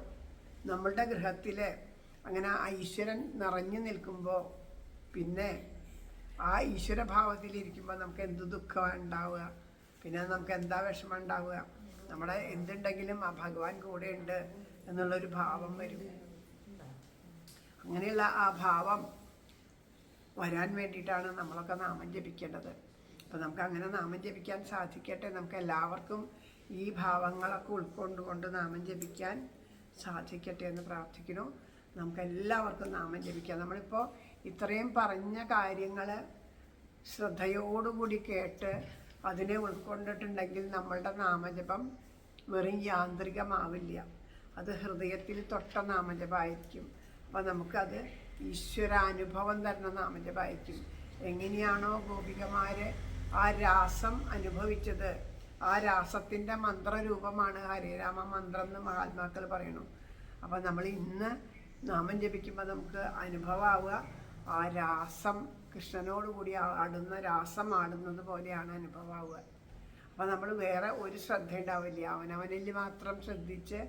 നമ്മളുടെ ഗൃഹത്തിൽ അങ്ങനെ ആ ഈശ്വരൻ നിറഞ്ഞു നിൽക്കുമ്പോൾ, പിന്നെ ആ ഈശ്വരഭാവത്തിലിരിക്കുമ്പോൾ നമുക്ക് എന്ത് ദുഃഖമാണ് ഉണ്ടാവുക, പിന്നെ നമുക്ക് എന്താ വിഷമം ഉണ്ടാവുക? നമ്മുടെ എന്തുണ്ടെങ്കിലും ആ ഭഗവാൻ കൂടെ ഉണ്ട് എന്നുള്ളൊരു ഭാവം വരും. അങ്ങനെയുള്ള ആ ഭാവം വരാൻ വേണ്ടിയിട്ടാണ് നമ്മളൊക്കെ നാമം ജപിക്കേണ്ടത്. അപ്പം നമുക്ക് അങ്ങനെ നാമം ജപിക്കാൻ സാധിക്കട്ടെ. നമുക്ക് എല്ലാവർക്കും ഈ ഭാവങ്ങളൊക്കെ ഉൾക്കൊണ്ടുകൊണ്ട് നാമം ജപിക്കാൻ സാധിക്കട്ടെ എന്ന് പ്രാർത്ഥിക്കുന്നു. നമുക്കെല്ലാവർക്കും നാമം ജപിക്കാം. നമ്മളിപ്പോൾ ഇത്രയും പറഞ്ഞ കാര്യങ്ങൾ ശ്രദ്ധയോടുകൂടി കേട്ട് അതിനെ ഉൾക്കൊണ്ടിട്ടുണ്ടെങ്കിൽ നമ്മളുടെ നാമജപം വെറും യാന്ത്രികമാവില്ല, അത് ഹൃദയത്തിൽ തൊട്ട നാമജപമായിരിക്കും. അപ്പോൾ നമുക്കത് ഈശ്വരാനുഭവം തരുന്ന നാമജപമായിരിക്കും. എങ്ങനെയാണോ ഗോപികമാർ ആ രാസം അനുഭവിച്ചത്, ആ രാസത്തിൻ്റെ മന്ത്രരൂപമാണ് ഹരേരാമ മന്ത്രം എന്ന് മഹാത്മാക്കൾ പറയുന്നു. അപ്പോൾ നമ്മൾ ഇന്ന് നാമം ജപിക്കുമ്പോൾ നമുക്ക് അനുഭവമാവുക ആ രാസം, കൃഷ്ണനോടുകൂടി ആടുന്ന രാസം ആടുന്നത് പോലെയാണ് അനുഭവമാവുക. അപ്പോൾ നമ്മൾ വേറെ ഒരു ശ്രദ്ധ ഉണ്ടാവില്ല, അവനവനിൽ മാത്രം ശ്രദ്ധിച്ച്,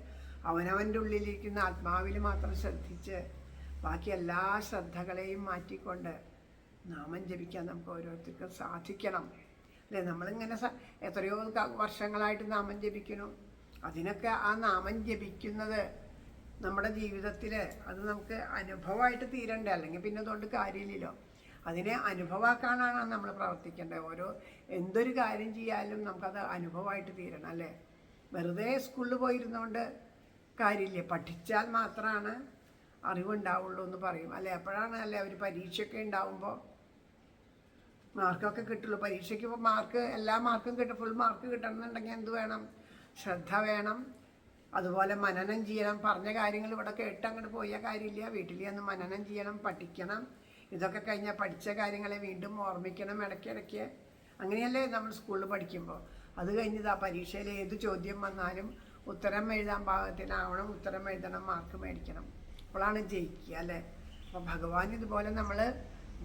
അവനവൻ്റെ ഉള്ളിലിരിക്കുന്ന ആത്മാവിൽ മാത്രം ശ്രദ്ധിച്ച് ബാക്കി എല്ലാ ശ്രദ്ധകളെയും മാറ്റിക്കൊണ്ട് നാമം ജപിക്കാൻ നമുക്ക് ഓരോരുത്തർക്കും സാധിക്കണം അല്ലേ. നമ്മളിങ്ങനെ എത്രയോ വർഷങ്ങളായിട്ട് നാമം ജപിക്കുന്നു. അതിനൊക്കെ ആ നാമം ജപിക്കുന്നത് നമ്മുടെ ജീവിതത്തിൽ അത് നമുക്ക് അനുഭവമായിട്ട് തീരണ്ടേ, അല്ലെങ്കിൽ പിന്നെ അതുകൊണ്ട് കാര്യമില്ലല്ലോ. അതിനെ അനുഭവമാക്കാനാണ് നമ്മൾ പ്രവർത്തിക്കേണ്ടത്. എന്തൊരു കാര്യം ചെയ്യാലും നമുക്കത് അനുഭവമായിട്ട് തീരണം അല്ലേ. വെറുതെ സ്കൂളിൽ പോയിരുന്നുകൊണ്ട് കാര്യമില്ല, പഠിച്ചാൽ മാത്രമാണ് അറിവുണ്ടാവുള്ളൂ എന്ന് പറയും അല്ലേ. അപ്പോഴാണ് അല്ലേ ഒരു പരീക്ഷയൊക്കെ ഉണ്ടാവുമ്പോൾ മാർക്കൊക്കെ കിട്ടുള്ളൂ. പരീക്ഷയ്ക്ക് ഇപ്പോൾ എല്ലാ മാർക്കും ഫുൾ മാർക്ക് കിട്ടണമെന്നുണ്ടെങ്കിൽ എന്ത് വേണം? ശ്രദ്ധ വേണം. അതുപോലെ മനനം ചെയ്യണം. പറഞ്ഞ കാര്യങ്ങൾ ഇവിടെ കേട്ട് അങ്ങോട്ട് പോയ കാര്യമില്ല. വീട്ടിൽ ഒന്ന് മനനം ചെയ്യണം, പഠിക്കണം. ഇതൊക്കെ കഴിഞ്ഞാൽ പഠിച്ച കാര്യങ്ങളെ വീണ്ടും ഓർമ്മിക്കണം ഇടയ്ക്കിടയ്ക്ക്. അങ്ങനെയല്ലേ നമ്മൾ സ്കൂളിൽ പഠിക്കുമ്പോൾ. അത് കഴിഞ്ഞത് ആ പരീക്ഷയിൽ ഏത് ചോദ്യം വന്നാലും ഉത്തരം എഴുതാൻ പാകത്തിനാവണം, ഉത്തരം എഴുതണം, മാർക്ക് മേടിക്കണം. അപ്പോഴാണ് ജയിക്കുക അല്ലേ. അപ്പോൾ ഭഗവാൻ ഇതുപോലെ നമ്മൾ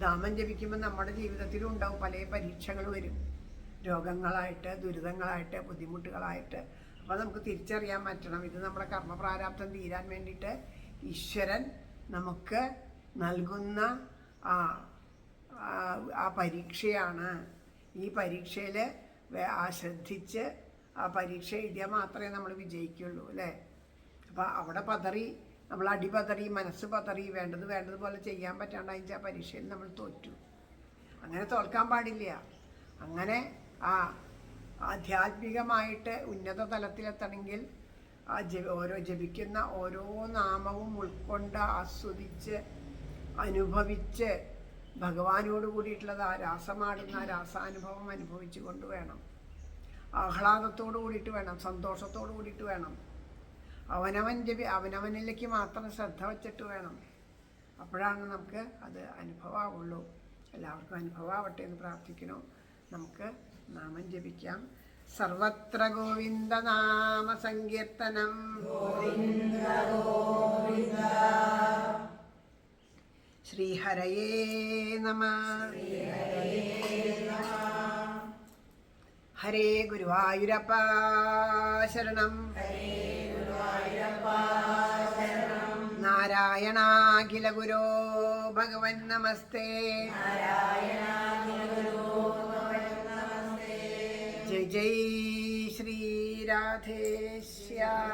നാമം ജപിക്കുമ്പോൾ നമ്മുടെ ജീവിതത്തിലും ഉണ്ടാവും പല പരീക്ഷകൾ വരും. രോഗങ്ങളായിട്ട്, ദുരിതങ്ങളായിട്ട്, ബുദ്ധിമുട്ടുകളായിട്ട്. അപ്പോൾ നമുക്ക് തിരിച്ചറിയാൻ പറ്റണം ഇത് നമ്മുടെ കർമ്മപ്രാരാബ്ധം തീരാൻ വേണ്ടിയിട്ട് ഈശ്വരൻ നമുക്ക് നൽകുന്ന ആ പരീക്ഷയാണ്. ഈ പരീക്ഷയിൽ ശ്രദ്ധിച്ച് ആ പരീക്ഷ എഴുതിയാൽ മാത്രമേ നമ്മൾ വിജയിക്കുള്ളൂ അല്ലേ. അപ്പോൾ അവിടെ പതറി, നമ്മൾ അടിപതറി, മനസ്സ് പതറി, വേണ്ടതുപോലെ ചെയ്യാൻ പറ്റാണ്ടായിച്ചാൽ പരീക്ഷയിൽ നമ്മൾ തോറ്റു. അങ്ങനെ തോൽക്കാൻ പാടില്ല. അങ്ങനെ ആധ്യാത്മികമായിട്ട് ഉന്നത തലത്തിലെത്തണമെങ്കിൽ ജപിക്കുന്ന ഓരോ നാമവും ഉൾക്കൊണ്ട് ആസ്വദിച്ച് അനുഭവിച്ച് ഭഗവാനോട് കൂടിയിട്ടുള്ളത് രാസമാടുന്ന രാസാനുഭവം അനുഭവിച്ചു കൊണ്ട് വേണം. ആഹ്ലാദത്തോടു കൂടിയിട്ട് വേണം, സന്തോഷത്തോടു കൂടിയിട്ട് വേണം. അവനവനിലേക്ക് മാത്രം ശ്രദ്ധ വച്ചിട്ട് വേണം. അപ്പോഴാണ് നമുക്ക് അത് അനുഭവമാവുള്ളൂ. എല്ലാവർക്കും അനുഭവമാവട്ടെ എന്ന് പ്രാർത്ഥിക്കുന്നു. നമുക്ക് നാമം ജപിക്കാം. സർവത്ര ഗോവിന്ദ നാമ സങ്കീർത്തനം. ശ്രീഹരയേ നമഃ. ഹരേ ഗുരുവായൂരപ്പ ശരണം. നാരായണാഖില ഗുരോ ഭഗവൻ നമസ്തേ. ജയ് ജയ് ശ്രീ രാധേശ്യാം.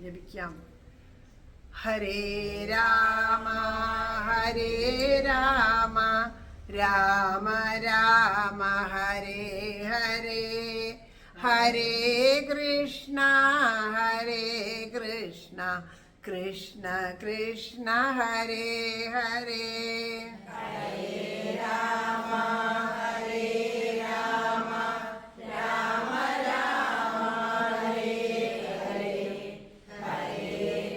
ജപിക്കാം. ഹരേ രാമ ഹരേ രാമ രാമ രാമ ഹരേ ഹരേ ഹരേ കൃഷ്ണ കൃഷ്ണ കൃഷ്ണ ഹരേ ഹരേ. ഹരേ രാമ ഹരേ രാമ രാമ രാമ ഹരേ ഹരേ ഹരേ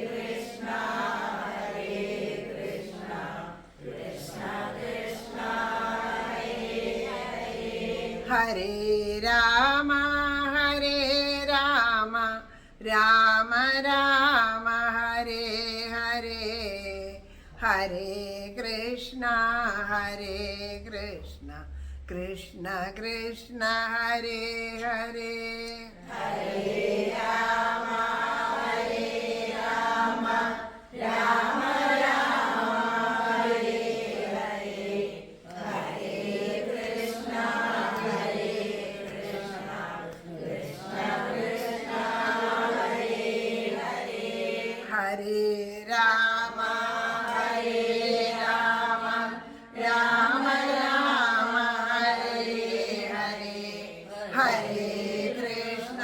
കൃഷ്ണ കൃഷ്ണ കൃഷ്ണ ഹരേ ഹരേ. ഹരേ രാമ ഹരേ രാമ രാമ രാമ ഹരേ ഹരേ ഹരേ കൃഷ്ണ കൃഷ്ണ കൃഷ്ണ ഹരേ ഹരേ. ഹരേ രാമ ഹരേ രാമ രാമ രാമ ഹരേ ഹരേ ഹരേ കൃഷ്ണ കൃഷ്ണ കൃഷ്ണ ഹരേ ഹരേ. ഹരേ രാമ ഹരേ രാമ രാമ രാമ ഹരേ ഹരേ ഹരേ കൃഷ്ണ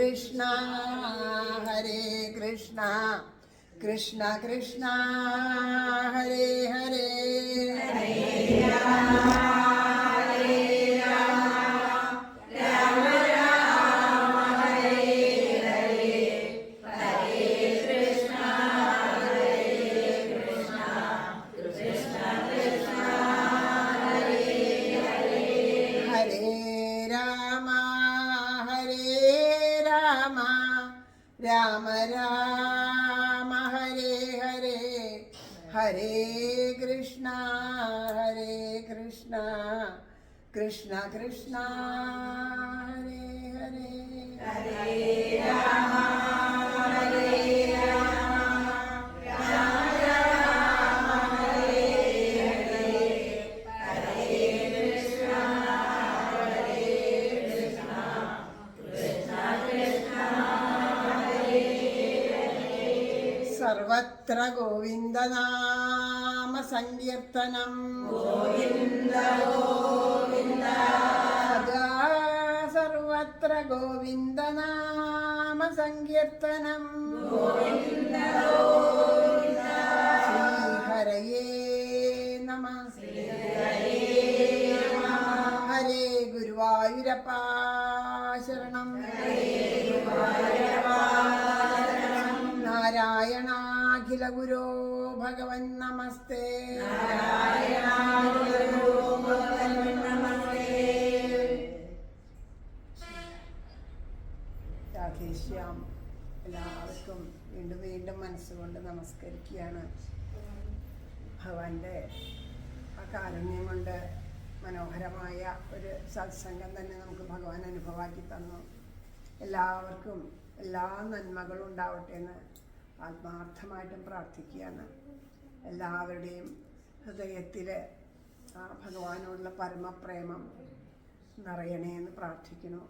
കൃഷ്ണ ഹരേ കൃഷ്ണ കൃഷ്ണ കൃഷ്ണ ഹരേ ഹരേ രാമ രാമ ഹരേ ഹരേ ഹരേ കൃഷ്ണ കൃഷ്ണ കൃഷ്ണ ഹരേ ഹരേ ഹരേ രാമ ഹരേ സർവത്ര ഗോവിന്ദനാമ സങ്കീർത്തനം ഗോവിന്ദ ഗോവിന്ദ സദാ സർവത്ര ഗോവിന്ദനാമ സങ്കീർത്തനം ഗോവിന്ദ ഗോവിന്ദ ശ്രീഹരയേ നമഃ ഹരേ ഗുരുവായൂരപ്പ ശരണം നാരായണാഖില ഗുരോ ഭഗവൻ നമസ്തേ രാധേശ്യാം എല്ലാവർക്കും വീണ്ടും വീണ്ടും മനസ്സുകൊണ്ട് നമസ്കരിക്കുകയാണ്. ഭഗവാന്റെ ആ കാരുണ്യം കൊണ്ട് മനോഹരമായ ഒരു സത്സംഗം തന്നെ നമുക്ക് ഭഗവാൻ അനുഭവമാക്കി തന്നു. എല്ലാവർക്കും എല്ലാ നന്മകളും ഉണ്ടാവട്ടെ എന്ന് ആത്മാർത്ഥമായിട്ടും പ്രാർത്ഥിക്കുകയാണ്. എല്ലാവരുടെയും ഹൃദയത്തിൽ ആ ഭഗവാനോടുള്ള പരമപ്രേമം നിറയണേ എന്ന് പ്രാർത്ഥിക്കുന്നു.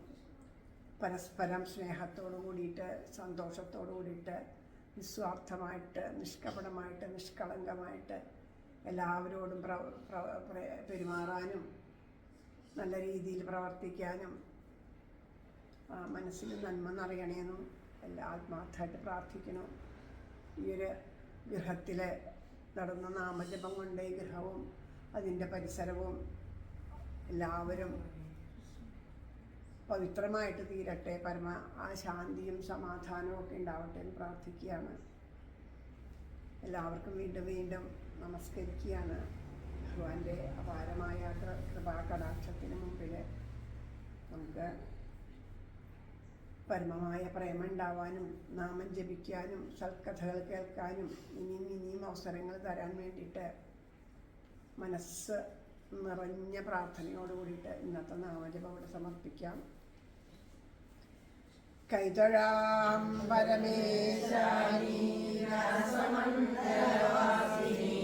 പരസ്പരം സ്നേഹത്തോടു കൂടിയിട്ട് സന്തോഷത്തോടു കൂടിയിട്ട് നിസ്വാർത്ഥമായിട്ട് നിഷ്കപടമായിട്ട് നിഷ്കളങ്കമായിട്ട് എല്ലാവരോടും പെരുമാറാനും നല്ല രീതിയിൽ പ്രവർത്തിക്കാനും മനസ്സിൽ നന്മ നിറയണേന്നും എല്ലാ ആത്മാർത്ഥമായിട്ട് പ്രാർത്ഥിക്കണം. ഈ ഒരു ഗൃഹത്തിൽ നടന്ന നാമജപം കൊണ്ട് ഈ ഗൃഹവും അതിൻ്റെ പരിസരവും എല്ലാവരും പവിത്രമായിട്ട് തീരട്ടെ, ആ ശാന്തിയും സമാധാനവും ഒക്കെ ഉണ്ടാവട്ടെ എന്ന് പ്രാർത്ഥിക്കുകയാണ്. എല്ലാവർക്കും വീണ്ടും വീണ്ടും നമസ്കരിക്കുകയാണ്. ഭഗവാന്റെ അപാരമായ കൃപാകടാക്ഷത്തിന് മുമ്പിൽ നമുക്ക് പരമമായ പ്രേമം ഉണ്ടാവാനും നാമം ജപിക്കാനും സൽക്കഥകൾ കേൾക്കാനും ഇനിയും അവസരങ്ങൾ തരാൻ വേണ്ടിയിട്ട് മനസ്സ് നിറഞ്ഞ പ്രാർത്ഥനയോട് കൂടിയിട്ട് ഇന്നത്തെ നാമജപം ഇവിടെ സമർപ്പിക്കാം. കൈതൊഴാം പരമേശാനി രാസമണ്ഡലവാസിനി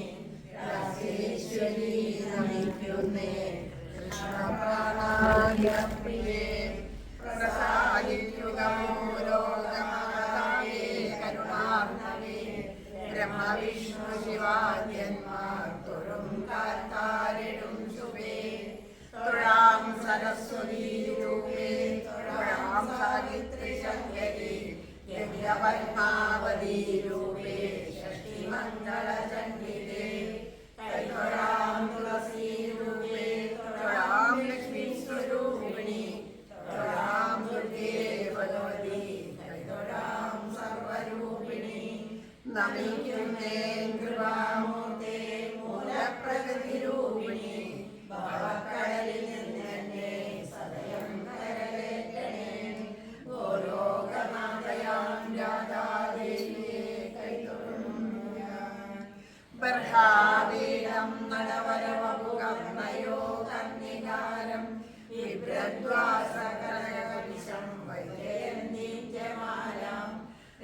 രാസേശ്വരി നമിക്കുന്നേ കൃഷ്ണപ്രാണാപ്രിയേ പ്രസാദിത്യുഗമൂലോകമാതാവേ കരുണാർണവേ ബ്രഹ്മവിഷ്ണു ശിവാദ്യന്മാർ തൊഴും കാത്താരിടും ശുഭേ തൊഴാം സരസ്വതീ രൂപേ തൊഴാം സാവിത്രി ശങ്കരി യജ്ഞപത്മാവതീ രൂപേ ഷഷ്ടിമംഗളചണ്ഡികേ കൈതൊഴാം തുളസീ രൂപേ തൊഴാം ലക്ഷ്മീ സ്വരൂപിണി തൊഴാം ദുർഗേ ഭഗവതി കൈതൊഴാം സർവരൂപിണി നമിക്കുന്നേ കൃപാമൂർത്തേ മൂലപ്രകൃതി രൂപിണി ഭവക്കടലിൽ നിന്നെ സദയം കരകയറ്റണേ ഗോലോകനാഥയാം രാധാദേവിയെ കൈതൊഴുന്നു ഞാൻ. ബർഹാവേദം നടവരവപുകർണയോ കർണികാരം വിഭ്രദ്വാസകരകവിശം വൈജയന്തീജ്യമാലാം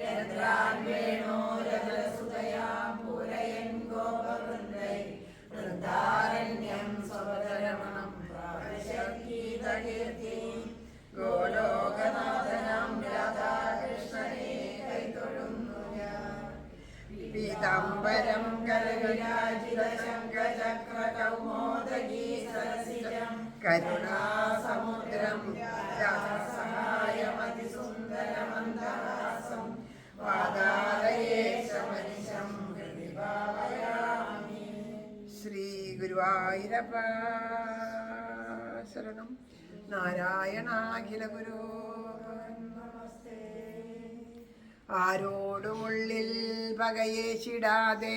രദ്രാൻ വേണോ രഥസുതയാം പൂരയൻ ഗോപവൃന്ദൈ വൃന്ദാരണ്യം സ്വതരമണം പ്രാവശ്യഗീതകീർത്തി ഗോലോകനാഥനാം രാധാകൃഷ്ണനെ കൈതൊഴുന്നു ഞാൻ. പീതാംബരം കരവിരാജിത ശംഖചക്രകൗമോദഗീ സരസിജം കരുണാസമുദ്രം രാസഹായമതിസുന്ദരം ഗുരുവായൂരപ്പ ശരണം. നാരായണാഖില ഗുരു ആരോടുമുള്ളിൽ പകയേശിടാതെ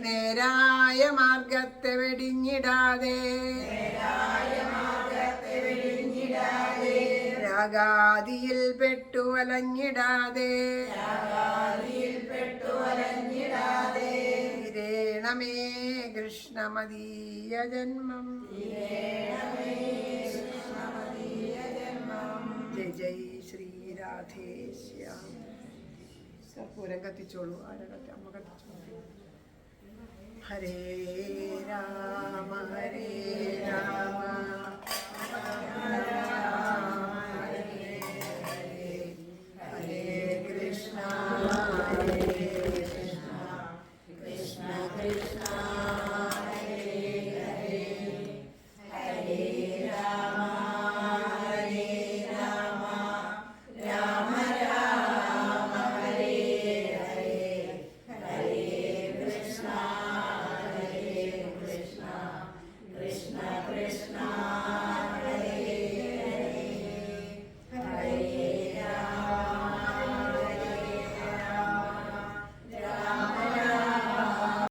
നേരായ മാർഗത്തെ വെടിഞ്ഞിടാതെ രാഗാദിയിൽ പെട്ടു വലഞ്ഞിടാതെ ഇരേണമേ കൃഷ്ണമദീയ ജന്മം. ജയ് ജയ് ശ്രീരാധേശ്യാം. കർപ്പൂരം കത്തിച്ചോളൂ. ആരെ അമ്മ കത്തിച്ചോളൂ. ഹരേ രാമ ഹരേ രാമ